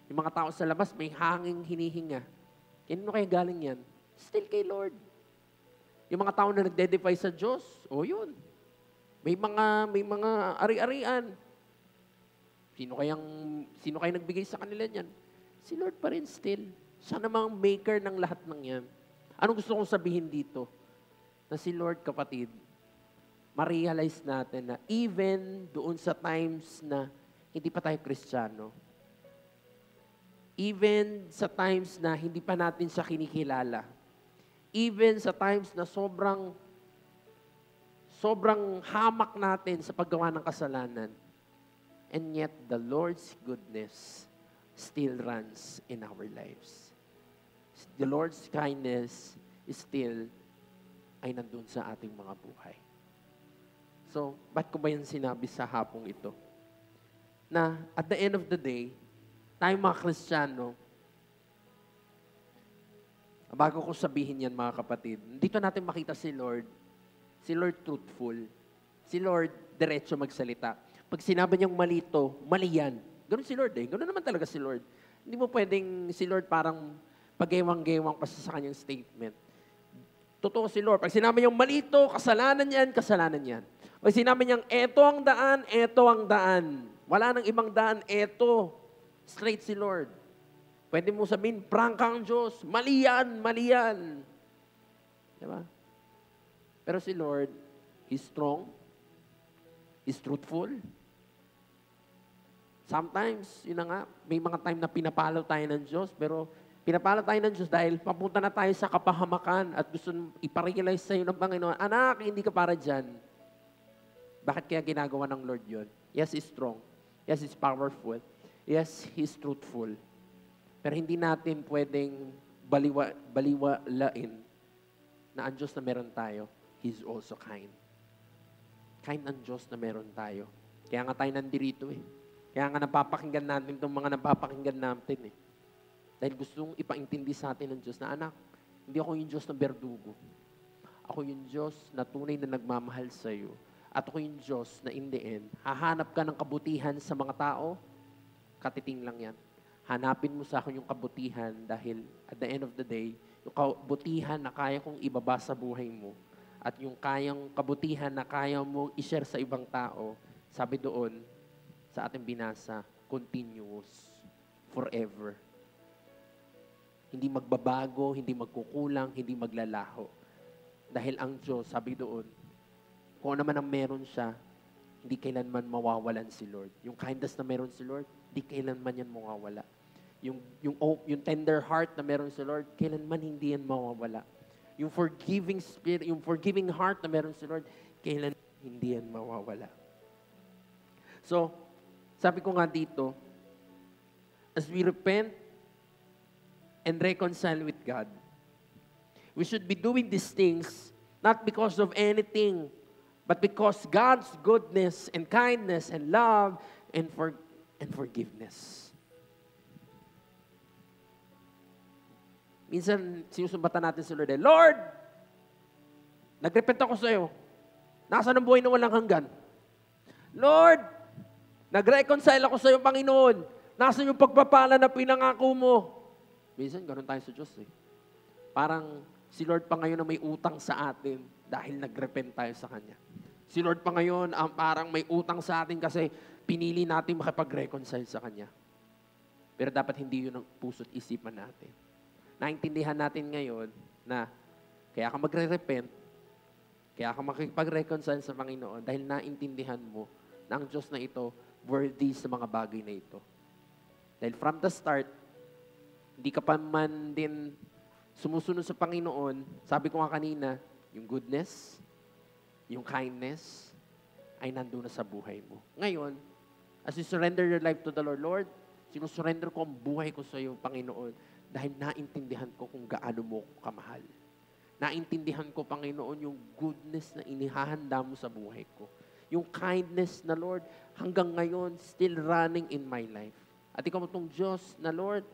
Yung mga tao sa labas, may hanging hinihinga. Kanino kaya galing yan? Still kay Lord. Yung mga tao na nagde-defy sa Diyos, yun. May mga ari-arian. Sino kaya nagbigay sa kanila niyan? Si Lord pa rin still. Siya namang maker ng lahat ng yan. Anong gusto kong sabihin dito? Na si Lord, kapatid, ma-realize natin na even doon sa times na hindi pa tayo Kristiyano, even sa times na hindi pa natin siya kinikilala, even sa times na sobrang hamak natin sa paggawa ng kasalanan, and yet the Lord's goodness still runs in our lives. The Lord's kindness is still ay nandun sa ating mga buhay. So, ba't ko ba yan sinabi sa hapong ito? Na at the end of the day, tayo mga Kristiyano, bago ko sabihin yan mga kapatid, dito natin makita si Lord truthful, si Lord diretso magsalita. Pag sinabi niyang mali ito, mali yan. Ganun si Lord Ganun naman talaga si Lord. Hindi mo pwedeng si Lord parang pag-gewang-gewang pa sa kanyang statement. Totoo si Lord. Pag sinabi niyang mali ito, kasalanan yan, kasalanan yan. Pag sinabi niyang eto ang daan. Wala nang ibang daan, eto. Straight si Lord. Pwede mo sabihin, prangka ang Diyos. Mali yan. Diba? Pero si Lord, He's strong. He's truthful. Sometimes, yun na nga, may mga time na pinapalo tayo ng Diyos, pero pinapala tayo ng Diyos dahil papunta na tayo sa kapahamakan at gusto iparealize sa iyo ng Panginoon, anak, hindi ka para dyan. Bakit kaya ginagawa ng Lord yun? Yes, He's strong. Yes, He's powerful. Yes, He's truthful. Pero hindi natin pwedeng baliwalain na ang Diyos na meron tayo, He's also kind. Kind ang Diyos na meron tayo. Kaya nga tayo nandirito eh. Kaya nga napapakinggan natin itong mga napapakinggan natin eh. Dahil gustong ipaintindi sa atin ng Diyos na, anak, hindi ako yung Diyos ng berdugo. Ako yung Diyos na tunay na nagmamahal sa iyo. At ako yung Diyos na in the end, hahanap ka ng kabutihan sa mga tao, katiting lang yan. Hanapin mo sa akin yung kabutihan dahil at the end of the day, yung kabutihan na kaya kong ibaba sa buhay mo at yung kabutihan na kaya mong i-share sa ibang tao, sabi doon sa ating binasa, continuous, forever. Hindi magbabago, hindi magkukulang, hindi maglalaho. Dahil ang Diyos, sabi doon, kung naman ang meron siya, hindi kailanman mawawalan si Lord. Yung kindness na meron si Lord, hindi kailanman yan mawawala. Yung tender heart na meron si Lord, kailanman hindi yan mawawala. Yung forgiving spirit, yung forgiving heart na meron si Lord, kailanman hindi yan mawawala. So, sabi ko nga dito, as we repent and reconcile with God, we should be doing these things Not because of anything, but because God's goodness and kindness and love and forgiveness. Minsan, sinusumbatan natin si Lord, Lord, nagrepent ako sa iyo. Nasaan ang buhay na walang hanggan? Lord, nag-reconcile ako sa iyo, Panginoon. Nasaan yung pagpapala na pinangako mo? Minsan, ganun tayo sa Diyos eh. Parang si Lord pa ngayon na may utang sa atin dahil nag-repent tayo sa Kanya. Si Lord pa ngayon ang parang may utang sa atin kasi pinili natin makipag-reconcile sa Kanya. Pero dapat hindi yun ang puso't isipan natin. Naintindihan natin ngayon na kaya ka magre-repent, kaya ka makipag-reconcile sa Panginoon dahil naintindihan mo na ang Diyos na ito worthy sa mga bagay na ito. Dahil from the start, hindi ka pa man din sumusunod sa Panginoon, sabi ko nga kanina, yung goodness, yung kindness, ay nandun na sa buhay mo. Ngayon, as you surrender your life to the Lord, Lord, sinusurrender ko ang buhay ko sa iyo, Panginoon, dahil naintindihan ko kung gaano mo kamahal. Naintindihan ko, Panginoon, yung goodness na inihahanda mo sa buhay ko. Yung kindness na, Lord, hanggang ngayon, still running in my life. At ikaw itong Diyos na, Lord,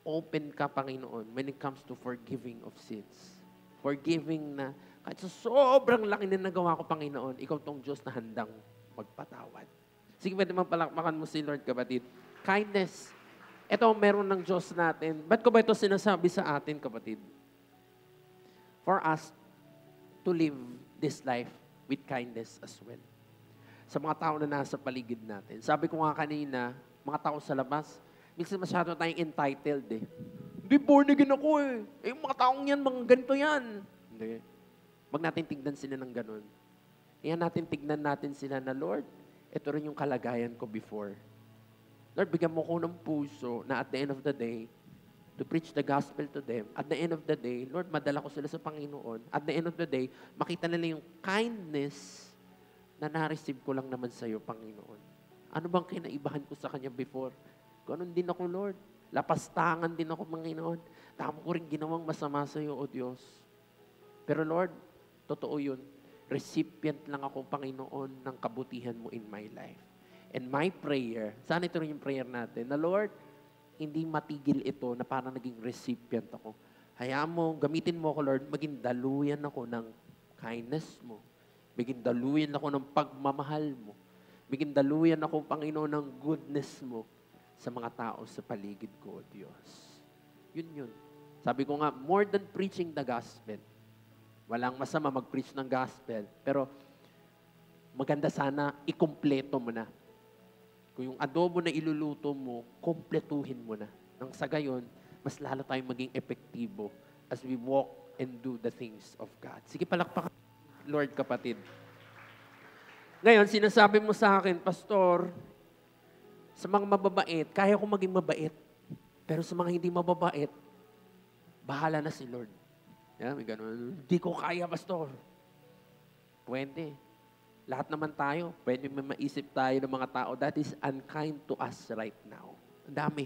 open ka, Panginoon, when it comes to forgiving of sins. Forgiving na, kahit sa sobrang laki na nagawa ko, Panginoon, ikaw itong Diyos na handang magpatawad. Sige, pwede mapalakpakan mo si Lord, kapatid. Kindness. Ito ang meron ng Diyos natin. Ba't ko ba ito sinasabi sa atin, kapatid? For us to live this life with kindness as well. Sa mga tao na nasa paligid natin. Sabi ko nga kanina, mga tao sa labas, minsan masyado tayong entitled eh. Hindi, born again ako eh. Eh, yung mga taong yan, mga ganito yan. Hindi. Wag natin tignan sila ng ganun. Iyan natin, tignan natin sila na, Lord, ito rin yung kalagayan ko before. Lord, bigyan mo ko ng puso na at the end of the day, to preach the gospel to them. At the end of the day, Lord, madala ko sila sa Panginoon. At the end of the day, makita nila yung kindness na na-receive ko lang naman sa iyo, Panginoon. Ano bang kinaibahan ko sa Kanya before? Ganon din ako, Lord. Lapastangan din ako, Panginoon. Tama ko rin ginawang masama sa iyo, O Diyos. Pero Lord, totoo yun. Recipient lang ako, Panginoon, ng kabutihan mo in my life. And my prayer, sana ito rin yung prayer natin, na Lord, hindi matigil ito na parang naging recipient ako. Hayaan mo, gamitin mo ako, Lord, maging daluyan ako ng kindness mo. Maging daluyan ako ng pagmamahal mo. Maging daluyan ako, Panginoon, ng goodness mo sa mga tao sa paligid ko, Diyos. Yun. Sabi ko nga, more than preaching the gospel. Walang masama mag-preach ng gospel. Pero maganda sana, ikumpleto mo na. Kung yung adobo na iluluto mo, kompletuhin mo na. Nang sa gayon, mas lalo tayong maging epektibo as we walk and do the things of God. Sige, palakpakan, Lord, kapatid. Ngayon, sinasabi mo sa akin, Pastor, sa mga mababait, kaya ko maging mabait. Pero sa mga hindi mababait, bahala na si Lord. May ganun. Hindi ko kaya, Pastor. Pwede. Lahat naman tayo, pwede may maisip tayo ng mga tao that is unkind to us right now. Ang dami.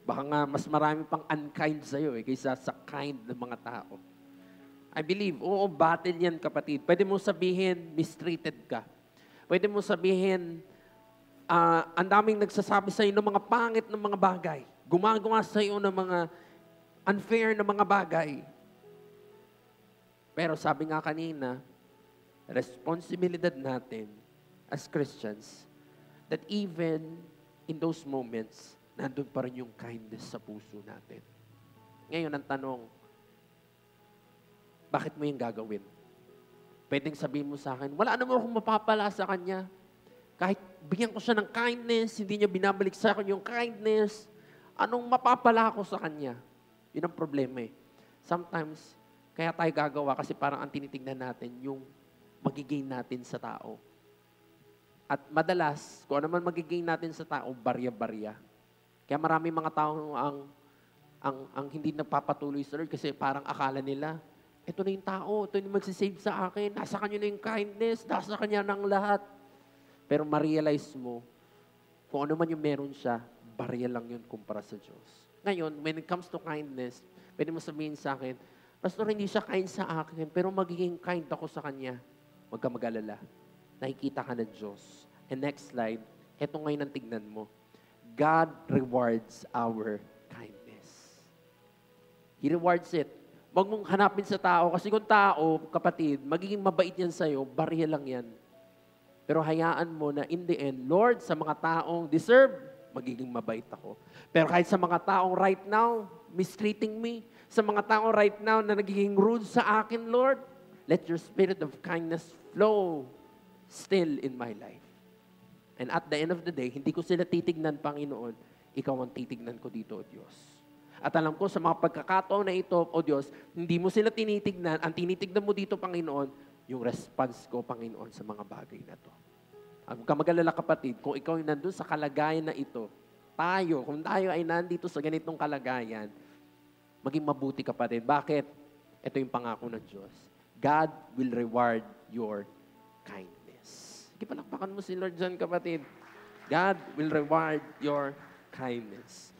Baka nga mas marami pang unkind sa'yo kaysa sa kind ng mga tao. I believe, oo, battle yan, kapatid. Pwede mo sabihin, mistreated ka. Pwede mo sabihin, ang daming nagsasabi sa'yo ng mga pangit ng mga bagay. Gumagawa sa'yo ng mga unfair na mga bagay. Pero sabi nga kanina, responsibilidad natin as Christians that even in those moments, nandun pa rin yung kindness sa puso natin. Ngayon, ang tanong, bakit mo yung gagawin? Pwedeng sabihin mo sa akin, wala naman akong mapapala sa kanya. Kahit bigyan ko siya ng kindness, hindi niya binabalik sa akin yung kindness, anong mapapala ko sa kanya? Yun ang problema eh. Sometimes, kaya tayo gagawa kasi parang ang tinitignan natin yung magigain natin sa tao. At madalas, kung ano man magigain natin sa tao, barya-barya. Kaya marami mga tao ang hindi nagpapatuloy sa Lord kasi parang akala nila, ito na yung tao, ito yung magsisave sa akin, nasa kanya na yung kindness, nasa kanya ng lahat. Pero ma-realize mo, kung ano man yung meron siya, barya lang yun kumpara sa Diyos. Ngayon, when it comes to kindness, pwede mo sabihin sa akin, Pastor, hindi siya kind sa akin, pero magiging kind ako sa kanya. Huwag ka mag-alala. Nakikita ka ng Diyos. And next slide, eto ngayon ang tignan mo. God rewards our kindness. He rewards it. Huwag mong hanapin sa tao, kasi kung tao, kapatid, magiging mabait yan sa'yo, barya lang yan. Pero hayaan mo na in the end, Lord, sa mga taong deserve, magiging mabait ako. Pero kahit sa mga taong right now, mistreating me, sa mga taong right now na nagiging rude sa akin, Lord, let your spirit of kindness flow still in my life. And at the end of the day, hindi ko sila titignan, Panginoon, ikaw ang titignan ko dito, O Diyos. At alam ko, sa mga pagkakataon na ito, O Diyos, hindi mo sila tinitignan, ang tinitignan mo dito, Panginoon, yung response ko, Panginoon, sa mga bagay na to. Huwag ka mag-alala, kapatid, kung ikaw ay nandun sa kalagayan na ito, kung tayo ay nandito sa ganitong kalagayan, maging mabuti ka pa rin. Bakit? Ito yung pangako ng Diyos. God will reward your kindness. Sige, palakpakan mo si Lord dyan, kapatid. God will reward your kindness.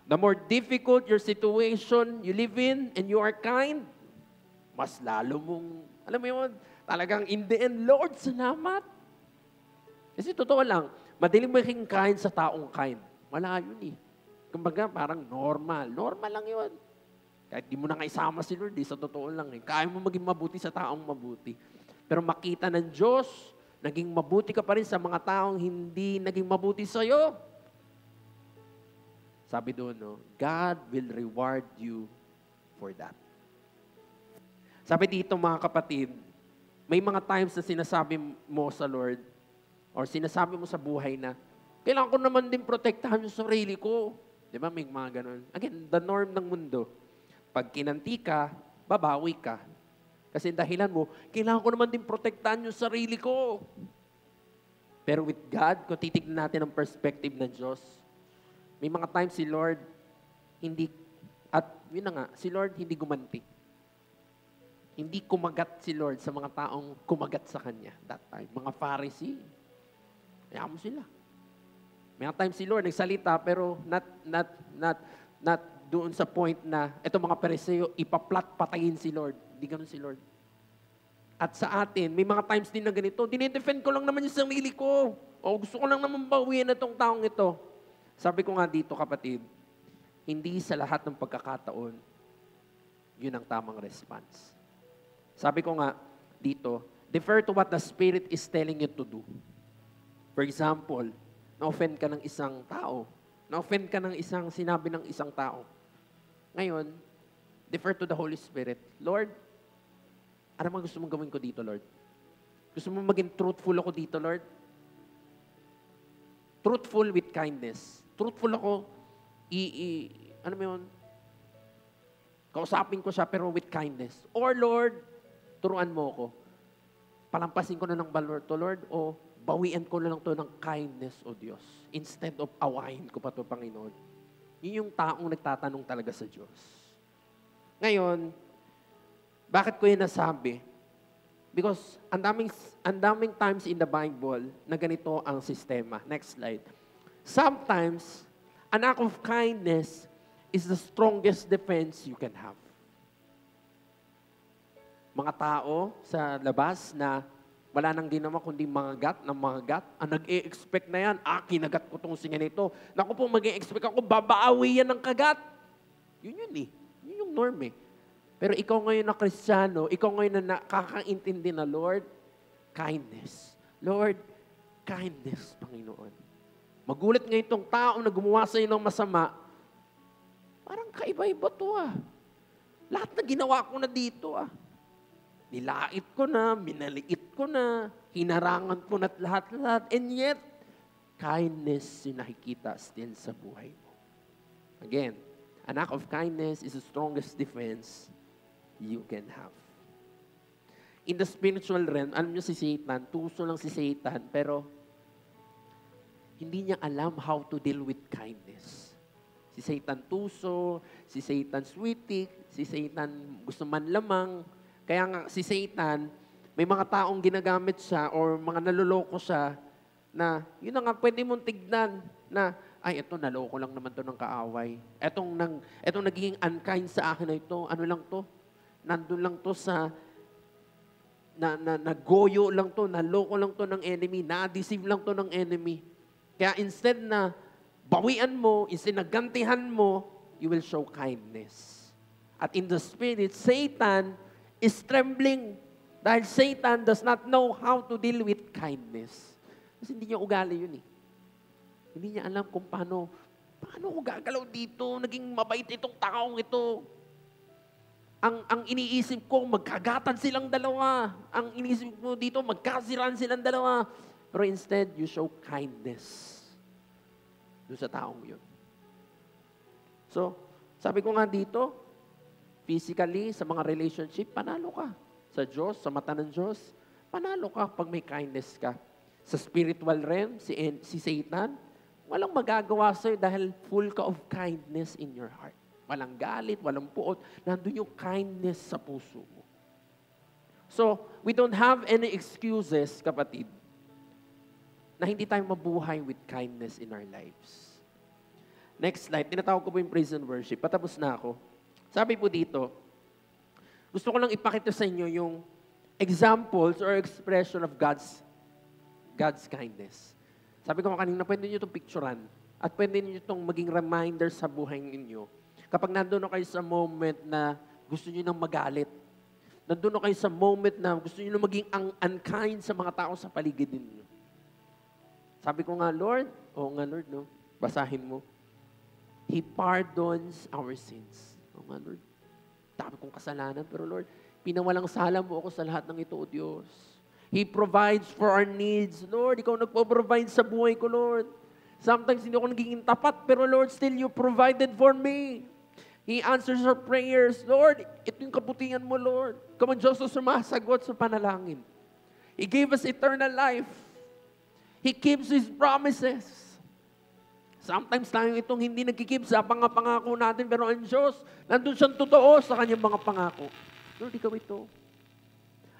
The more difficult your situation you live in and you are kind, mas lalo mong, alam mo yun, talagang in the end, Lord, salamat. Kasi totoo lang, madaling maging kind sa taong kind. Wala yun eh. Kumbaga, parang normal. Normal lang yun. Kahit di mo na nga isama si Lord, sa totoo lang eh. Kaya mo maging mabuti sa taong mabuti. Pero makita ng Diyos, naging mabuti ka pa rin sa mga taong hindi naging mabuti sa'yo. Sabi doon, no, God will reward you for that. Sabi dito, mga kapatid, may mga times na sinasabi mo sa Lord, or sinasabi mo sa buhay na, kailangan ko naman din protektahan yung sarili ko. Di ba? May mga ganun. Again, the norm ng mundo. Pag kinanti ka, babawi ka. Kasi dahilan mo, kailangan ko naman din protektahan yung sarili ko. Pero with God, kung titignan natin ang perspective ng Diyos, may mga times si Lord, hindi, at yun na nga, si Lord hindi gumanti. Hindi kumagat si Lord sa mga taong kumagat sa Kanya that time. Mga Pharisee, kaya mo sila. May times si Lord nagsalita pero not doon sa point na ito mga Pariseo ipaplat patayin si Lord. Hindi ganoon si Lord. At sa atin, may mga times din na ganito, dinidefend ko lang naman yung sarili ko. O gusto ko lang naman bawiin na itong taong ito. Sabi ko nga dito, kapatid, hindi sa lahat ng pagkakataon, yun ang tamang response. Sabi ko nga dito, defer to what the Spirit is telling you to do. For example, na-offend ka ng isang tao. Na-offend ka ng isang sinabi ng isang tao. Ngayon, defer to the Holy Spirit. Lord, ano man gusto mong gawin ko dito, Lord? Gusto mong maging truthful ako dito, Lord? Truthful with kindness. Truthful ako, ano mo yun? Kausapin ko siya pero with kindness. Or Lord, turuan mo ako. Palampasin ko na ng valor to, Lord, o bawian ko na lang to ng kindness, O Diyos. Instead of awahin ko pa to, Panginoon. Yun yung taong nagtatanong talaga sa Diyos. Ngayon, bakit ko yun nasabi? Because ang daming times in the Bible na ganito ang sistema. Next slide. Sometimes, an act of kindness is the strongest defense you can have. Mga tao sa labas na wala nang ginawa kundi mga gat. Ang nag-e-expect na yan, kinagat ko itong singa nito. Naku po, mag-e-expect ako, babaawi yan ng kagat. Yun eh. Yun yung norm eh. Pero ikaw ngayon na Kristiyano, ikaw ngayon na nakakaintindi na, Lord, kindness. Lord, kindness, Panginoon. Magulat ngayon itong taong na gumawa sa iyo ng masama, parang kaiba-iba to Lahat na ginawa ko na dito Nilait ko na, minaliit ko na, hinarangan ko na lahat-lahat. And yet, kindness yung nakikita still sa buhay mo. Again, an act of kindness is the strongest defense you can have. In the spiritual realm, alam nyo si Satan, tuso lang si Satan, pero hindi niya alam how to deal with kindness. Si Satan tuso, si Satan sweetik, si Satan gusto man lamang. Kaya nga si Satan, may mga taong ginagamit siya or mga naloloko siya na yun na nga pwede mong tignan na ito naloko lang naman to ng kaaway. Etong nagiging unkind sa akin na ito, ano lang to? Nandun lang to sa, nagoyo lang to, naloko lang to ng enemy, na-deceive lang to ng enemy. Kaya instead na bawian mo, instead na gantihan mo, you will show kindness. At in the spirit, Satan is trembling dahil Satan does not know how to deal with kindness. Kasi hindi niya ugali yun eh. Hindi niya alam kung paano ko gagalaw dito, naging mabait itong taong ito. Ang iniisip ko, magkagatan silang dalawa. Ang iniisip mo dito, magkasiraan silang dalawa. Pero instead, you show kindness doon sa taong yun. So, sabi ko nga dito, physically, sa mga relationship, panalo ka. Sa Diyos, sa mata ng Diyos, panalo ka pag may kindness ka. Sa spiritual realm, si Satan, walang magagawa sa'yo dahil full ka of kindness in your heart. Walang galit, walang puot. Nandun yung kindness sa puso mo. So, we don't have any excuses, kapatid, na hindi tayo mabuhay with kindness in our lives. Next slide. Tinatawag ko po yung praise and worship. Patapos na ako. Sabi po dito, gusto ko lang ipakita sa inyo yung examples or expression of God's kindness. Sabi ko kanina, pwede nyo itong picturean at pwede nyo itong maging reminder sa buhay ninyo. Kapag nandun na kayo sa moment na gusto nyo nang magalit, nandun na kayo sa moment na gusto nyo nang maging unkind sa mga tao sa paligid ninyo. Sabi ko nga, Lord, Lord, no? Basahin mo. He pardons our sins. Nga, Lord. Dami kong kasalanan, pero Lord, pinawalang sala mo ako sa lahat ng ito, O Diyos. He provides for our needs. Lord, Ikaw nagpo-provide sa buhay ko, Lord. Sometimes hindi ako nagiging tapat, pero Lord, still You provided for me. He answers our prayers. Lord, ito yung kabutihan mo, Lord. Ikaw ang Diyos na sumasagot sa panalangin. He gave us eternal life. He keeps His promises. Sometimes tayo itong hindi nagkikip sa pangako natin, pero ang Diyos, nandun siyang totoo sa kanyang mga pangako. Lord, Ikaw ito.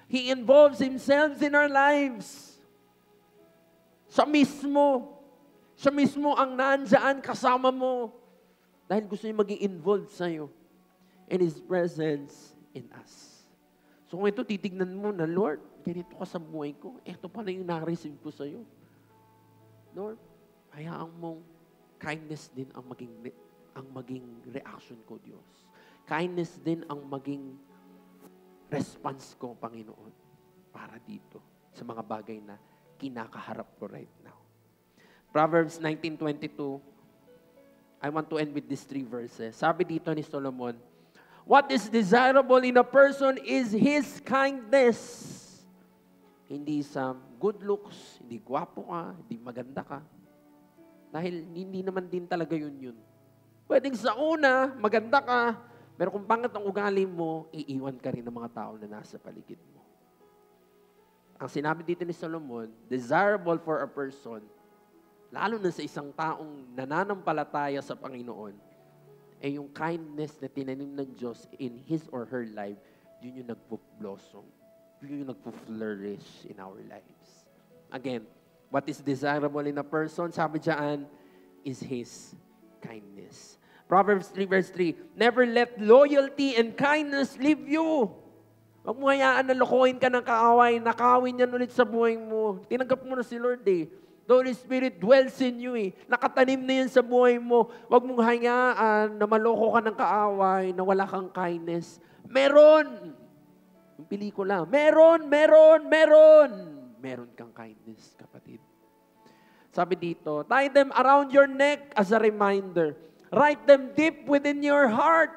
He involves Himself in our lives. Siya mismo ang nandyan kasama mo. Dahil gusto niya maging involved sa'yo. And His presence in us. So kung ito, titignan mo na, Lord, ganito ka sa buhay ko. Ito pala yung na-receive ko sa'yo. Lord, hayaan mong kindness din ang maging reaction ko, Diyos. Kindness din ang maging response ko, Panginoon, para dito sa mga bagay na kinakaharap ko right now. Proverbs 19:22. I want to end with these 3 verses. Sabi dito ni Solomon, what is desirable in a person is his kindness. Hindi sa good looks, hindi gwapo ka, hindi maganda ka. Dahil hindi naman din talaga yun. Pwedeng sa una, maganda ka, pero kung pangit ang ugali mo, iiwan ka rin ng mga tao na nasa paligid mo. Ang sinabi dito ni Solomon, desirable for a person, lalo na sa isang taong nananampalataya sa Panginoon, ay yung kindness na tinanim ng Diyos in his or her life, yun yung nagpo-blossom. Yun yung nagpo-flourish in our lives. Again, what is desirable in a person, sabi dyan, is his kindness. Proverbs 3 verse 3, never let loyalty and kindness leave you. Huwag mo hayaan na lokohin ka ng kaaway, nakawin yan ulit sa buhay mo. Tinanggap mo na si Lord eh. The Holy Spirit dwells in you eh. Nakatanim na yan sa buhay mo. Huwag mong hayaan na maloko ka ng kaaway, na wala kang kindness. Meron! Yung pelikula, meron kang kindness, kapatid. Sabi dito, tie them around your neck as a reminder. Write them deep within your heart.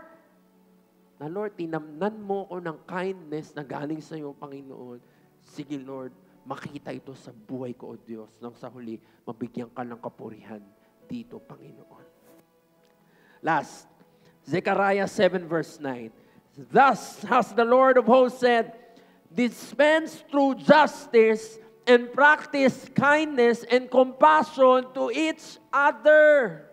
Na Lord, tinamnan mo ko ng kindness na galing sa iyo, Panginoon. Sige Lord, makita ito sa buhay ko, O Diyos, nang sa huli, mabigyan ka ng kapurihan dito, Panginoon. Last, Zechariah 7 verse 9. Thus has the Lord of hosts said, dispense through justice and practice kindness and compassion to each other.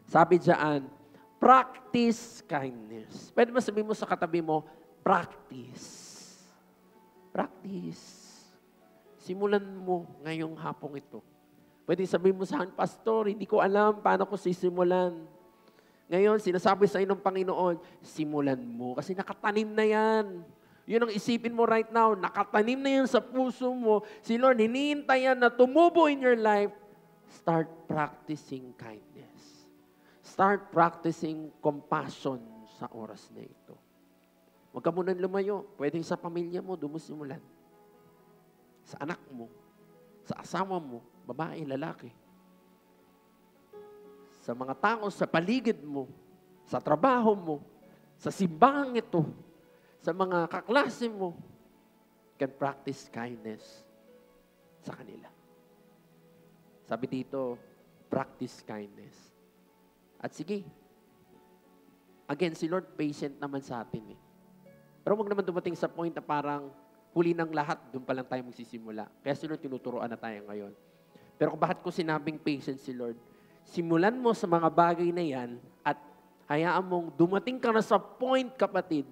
Sabi dyan, practice kindness. Pwede ba sabihin mo sa katabi mo, practice. Practice. Simulan mo ngayong hapong ito. Pwede sabihin mo sa akin, Pastor, hindi ko alam paano ko sisimulan. Ngayon, sinasabi sa ng Panginoon, simulan mo. Kasi nakatanim na yan. Yun ang isipin mo right now. Nakatanim na yan sa puso mo. Si Lord, hinihintay yan na tumubo in your life. Start practicing kindness. Start practicing compassion sa oras na ito. Huwag ka munang lumayo. Pwede sa pamilya mo, doon mo simulan. Sa anak mo, sa asawa mo, babae, lalaki. Sa mga tao sa paligid mo, sa trabaho mo, sa simbahang ito, sa mga kaklase mo, can practice kindness sa kanila. Sabi dito, practice kindness. At sige, again, si Lord patient naman sa atin eh. Pero wag naman dumating sa point na parang huli ng lahat, doon pa lang tayo magsisimula. Kaya si Lord, tinuturoan na tayo ngayon. Pero bakit ko sinabing patient si Lord? Simulan mo sa mga bagay na yan at hayaan mong dumating ka na sa point, kapatid,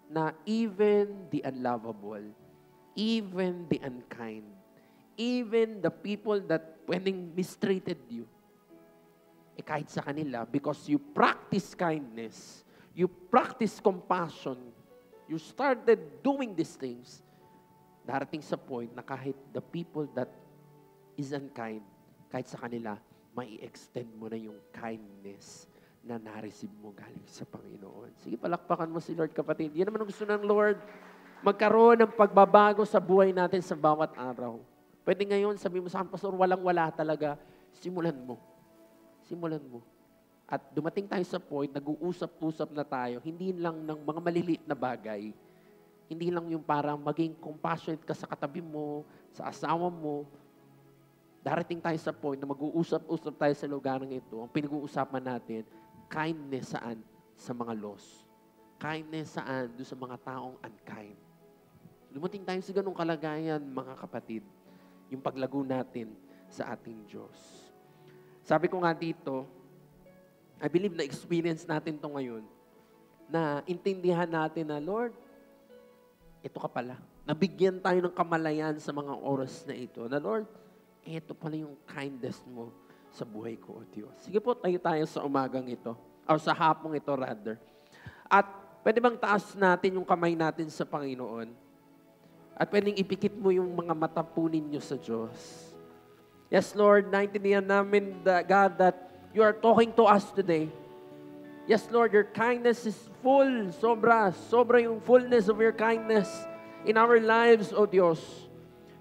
na even the unlovable, even the unkind, even the people that pwedeng mistreated you, kahit sa kanila, because you practice kindness, you practice compassion, you started doing these things, darating sa point na kahit the people that is unkind, kahit sa kanila, mai-extend mo na yung kindness na na-receive mo galing sa Panginoon. Sige, palakpakan mo si Lord, kapatid. Yan naman ang gusto ng Lord. Magkaroon ng pagbabago sa buhay natin sa bawat araw. Pwede ngayon, sabi mo sa akin, Pastor, walang-wala talaga. Simulan mo. Simulan mo. At dumating tayo sa point, nag-uusap-usap na tayo, hindi lang ng mga maliliit na bagay. Hindi lang yung parang maging compassionate ka sa katabi mo, sa asawa mo. Darating tayo sa point na mag-uusap-usap tayo sa lugarang ito. Ang pinag-uusapan natin, kindness saan? Sa mga lost. Kindness saan? Doon sa mga taong unkind. Dumating tayo sa ganung kalagayan, mga kapatid. Yung paglago natin sa ating Diyos. Sabi ko nga dito, I believe na experience natin to ngayon, na intindihan natin na, Lord, ito ka pala. Nabigyan tayo ng kamalayan sa mga oras na ito. Na Lord, ito pala yung kindness mo sa buhay ko, O Diyos. Sige po, tayo sa umagang ito. O sa hapong ito, rather. At pwede bang taas natin yung kamay natin sa Panginoon? At pwedeng ipikit mo yung mga mata po ninyo sa Diyos. Yes, Lord, naintindihan namin, God, that you are talking to us today. Yes, Lord, your kindness is full. Sobra yung fullness of your kindness in our lives, O Diyos.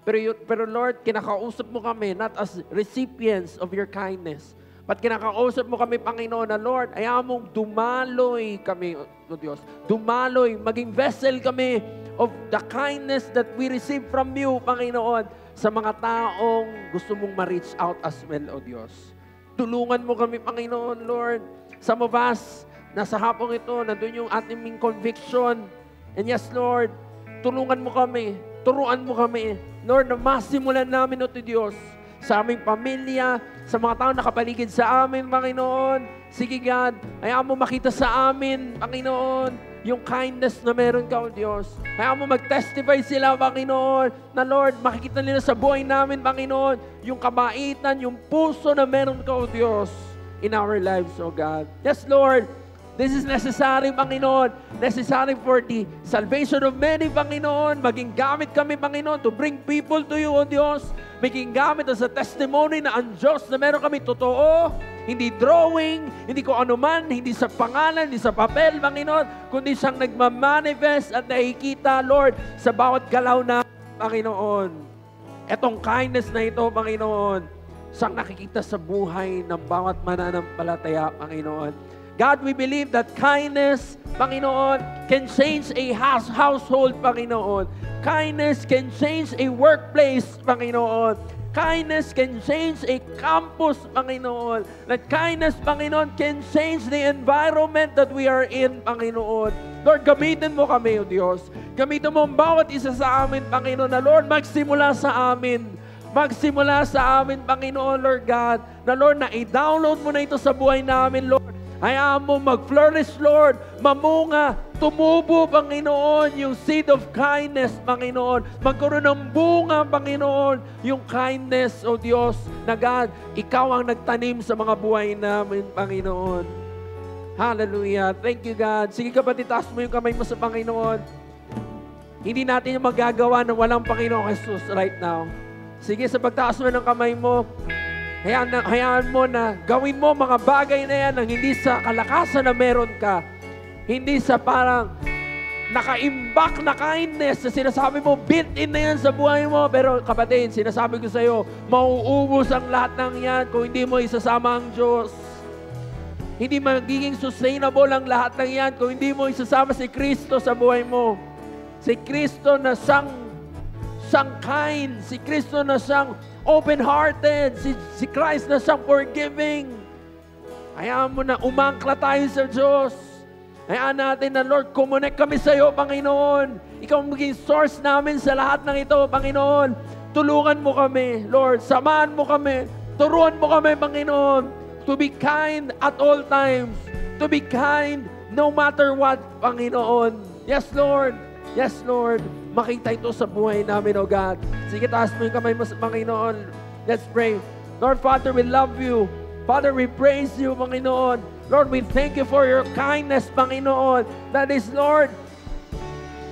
Pero Lord, kinakausap mo kami not as recipients of your kindness, but kinakausap mo kami, Panginoon, na Lord, ayaw mong dumaloy kami, O Diyos. Dumaloy, maging vessel kami of the kindness that we receive from you, Panginoon, sa mga taong gusto mong ma-reach out as well, O Diyos. Tulungan mo kami, Panginoon, Lord. Some of us, nasa hapong ito, nandun yung ating conviction. And yes, Lord, tulungan mo kami. Turuan mo kami. Lord, na masimulan namin, O Diyos, sa aming pamilya, sa mga taong nakapaligid sa amin, Panginoon. Sige, God, hayaan mo makita sa amin, Panginoon, yung kindness na meron ka, O Diyos. Hayaan mo mag-testify sila, Panginoon, na Lord, makikita nila sa buhay namin, Panginoon, yung kabaitan, yung puso na meron ka, O Diyos, in our lives, O God. Yes, Lord, this is necessary, Panginoon. Necessary for the salvation of many, Panginoon. Maging gamit kami, Panginoon, to bring people to you, O Diyos. Maging gamit as a testimony na ang Diyos na meron kami totoo. Hindi drawing, hindi ko anuman, hindi sa pangalan, hindi sa papel, Panginoon, kundi siyang nagmamanifest at nakikita, Lord, sa bawat galaw na, Panginoon. Etong kindness na ito, Panginoon, siyang nakikita sa buhay ng bawat mananampalataya, Panginoon. God, we believe that kindness, Panginoon, can change a household, Panginoon. Kindness can change a workplace, Panginoon. Kindness can change a campus, Panginoon. That kindness, Panginoon, can change the environment that we are in, Panginoon. Lord, gamitin mo kami, O Diyos. Gamitin mo ang bawat isa sa amin, Panginoon, na Lord, magsimula sa amin. Magsimula sa amin, Panginoon, Lord God, na Lord, na i-download mo na ito sa buhay namin, Lord. Hayaan mo mag-flourish, Lord, mamunga, tumubo, Panginoon, yung seed of kindness, Panginoon. Magkaroon ng bunga, Panginoon, yung kindness, O Diyos, na God, Ikaw ang nagtanim sa mga buhay namin, Panginoon. Hallelujah. Thank you, God. Sige kapatid, taas mo yung kamay mo sa Panginoon. Hindi natin yung magagawa na walang Panginoon Jesus right now. Sige, sa pagtaas mo ng kamay mo, hayaan mo na gawin mo mga bagay na yan ang hindi sa kalakasan na meron ka. Hindi sa parang nakaimbak na kindness na sinasabi mo, built-in na yan sa buhay mo. Pero kapatid, sinasabi ko sa iyo, mauubos ang lahat ng yan kung hindi mo isasama ang Diyos. Hindi magiging sustainable ang lahat ng yan kung hindi mo isasama si Kristo sa buhay mo. Si Kristo na siyang kind, si Kristo na siyang open-hearted, si Christ na siyang forgiving. Hayaan mo na umangkla tayo sa Diyos. Hayaan natin na, Lord, connect kami sa iyo, Panginoon. Ikaw maging source namin sa lahat ng ito, Panginoon. Tulungan mo kami, Lord. Samahan mo kami. Turuan mo kami, Panginoon. To be kind at all times. To be kind no matter what, Panginoon. Yes, Lord. Yes, Lord. Makita ito sa buhay namin, O God. Sige, taas mo yung kamay mo sa Panginoon. Let's pray. Lord, Father, we love you. Father, we praise you, Panginoon. Lord, we thank you for your kindness, Panginoon. That is, Lord,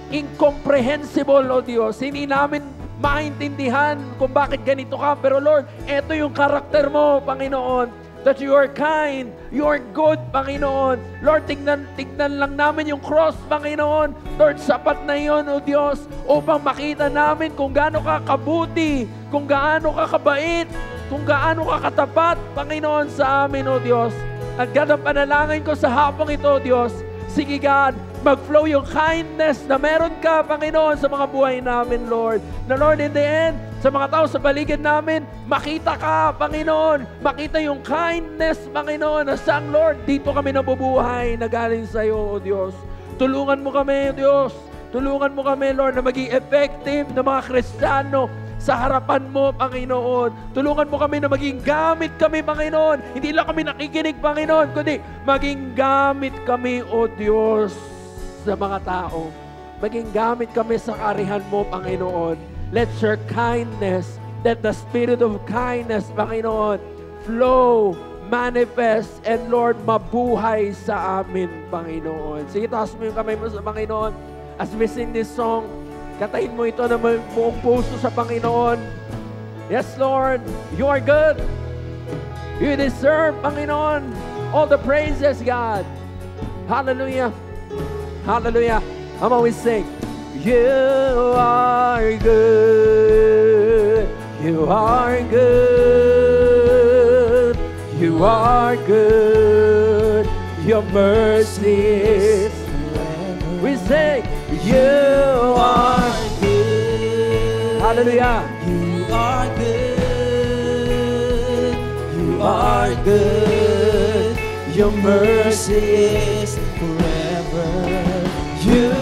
incomprehensible, O Diyos. Hindi namin maintindihan kung bakit ganito ka. Pero Lord, ito yung karakter mo, Panginoon. That you are kind, you are good, Panginoon. Lord, tignan lang namin yung cross, Panginoon. Lord, sapat na yun, O Diyos, upang makita namin kung gaano ka kabuti, kung gaano ka kabait, kung gaano ka katapat, Panginoon, sa amin, O Diyos. At God, ang panalangin ko sa hapong ito, O Diyos, sige God, mag-flow yung kindness na meron ka, Panginoon, sa mga buhay namin, Lord. Na Lord, in the end, sa mga tao sa paligid namin, makita ka, Panginoon. Makita yung kindness, Panginoon, na siyang, Lord, dito kami nabubuhay na galing sa iyo, O Diyos. Tulungan mo kami, O Diyos. Tulungan mo kami, Lord, na maging effective na mga Kristiyano sa harapan mo, Panginoon. Tulungan mo kami na maging gamit kami, Panginoon. Hindi lang kami nakikinig, Panginoon, kundi maging gamit kami, O Diyos, sa mga tao. Maging gamit kami sa karihan mo, Panginoon. Let your kindness, let the spirit of kindness, Panginoon, flow, manifest, and Lord, mabuhay sa amin, Panginoon. Sige, taas mo yung kamay mo sa Panginoon. As we sing this song, katahin mo ito na buong puso sa Panginoon. Yes, Lord, you are good. You deserve, Panginoon, all the praises, God. Hallelujah. Hallelujah. Come on, we sing. You are good. You are good. You are good. Your mercy is forever. We sing. You are good. Hallelujah. You are good. You are good. Your mercy is forever. You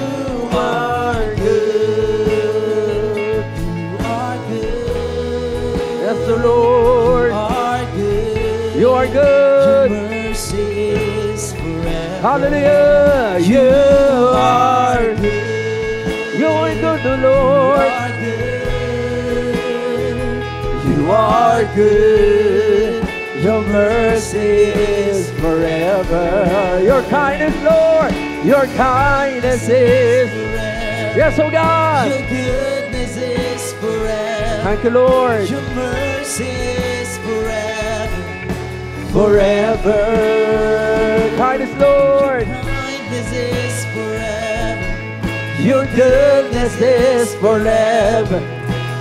are good. You are good. Yes, the Lord. You are good. You are good. Your mercy is forever. Hallelujah. You are good. You are good, the Lord. You are good. Your mercy is forever. Your kindness, Lord. Your kindness is. Yes, oh God. Your goodness is forever. Thank you, Lord. Your mercy is forever. Forever. Kindness, Lord. Kindness is forever. Your goodness is forever.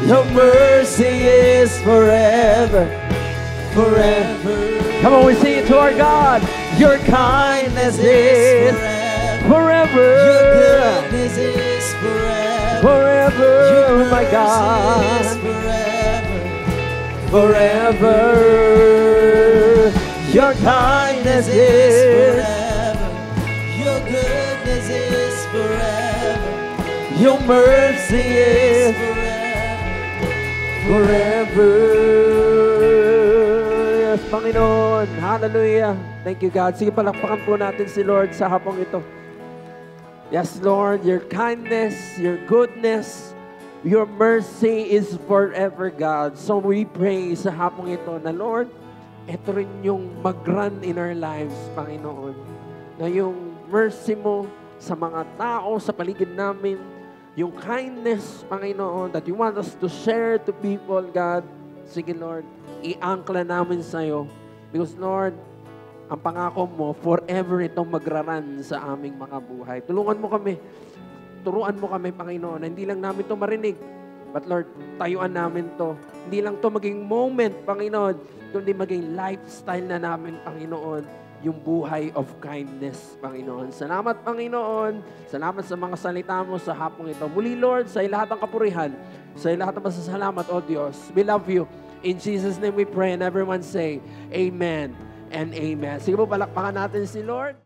Your mercy is forever. Forever. Come on, we sing it to our God. Your kindness is forever. Your goodness is forever. Forever, Your my God. mercy is forever. Forever. Your kindness is forever. Your goodness is forever. Your mercy is forever. Yes, Panginoon. Hallelujah. Thank you, God. Sige, palakpakan po natin si Lord sa hapong ito. Yes, Lord, your kindness, your goodness, your mercy is forever, God. So we pray sa hapong ito na, Lord, ito rin yung mag-run in our lives, Panginoon. na yung mercy mo sa mga tao sa paligid namin, yung kindness, Panginoon, that you want us to share to people, God, sige Lord, i-angkla namin sa'yo. Because Lord, ang pangako mo, forever itong magraran sa aming mga buhay. Tulungan mo kami, turuan mo kami, Panginoon, na hindi lang namin ito marinig, but Lord, tayuan namin to. Hindi lang to maging moment, Panginoon, kundi maging lifestyle na namin, Panginoon, yung buhay of kindness, Panginoon. Salamat, Panginoon. Salamat sa mga salita mo sa hapong ito. Muli, Lord, sa lahat ng kapurihan, sa lahat ng masasalamat, O Diyos. We love you. In Jesus' name we pray, and everyone say, Amen and Amen. Sige po, palakpakan natin si Lord.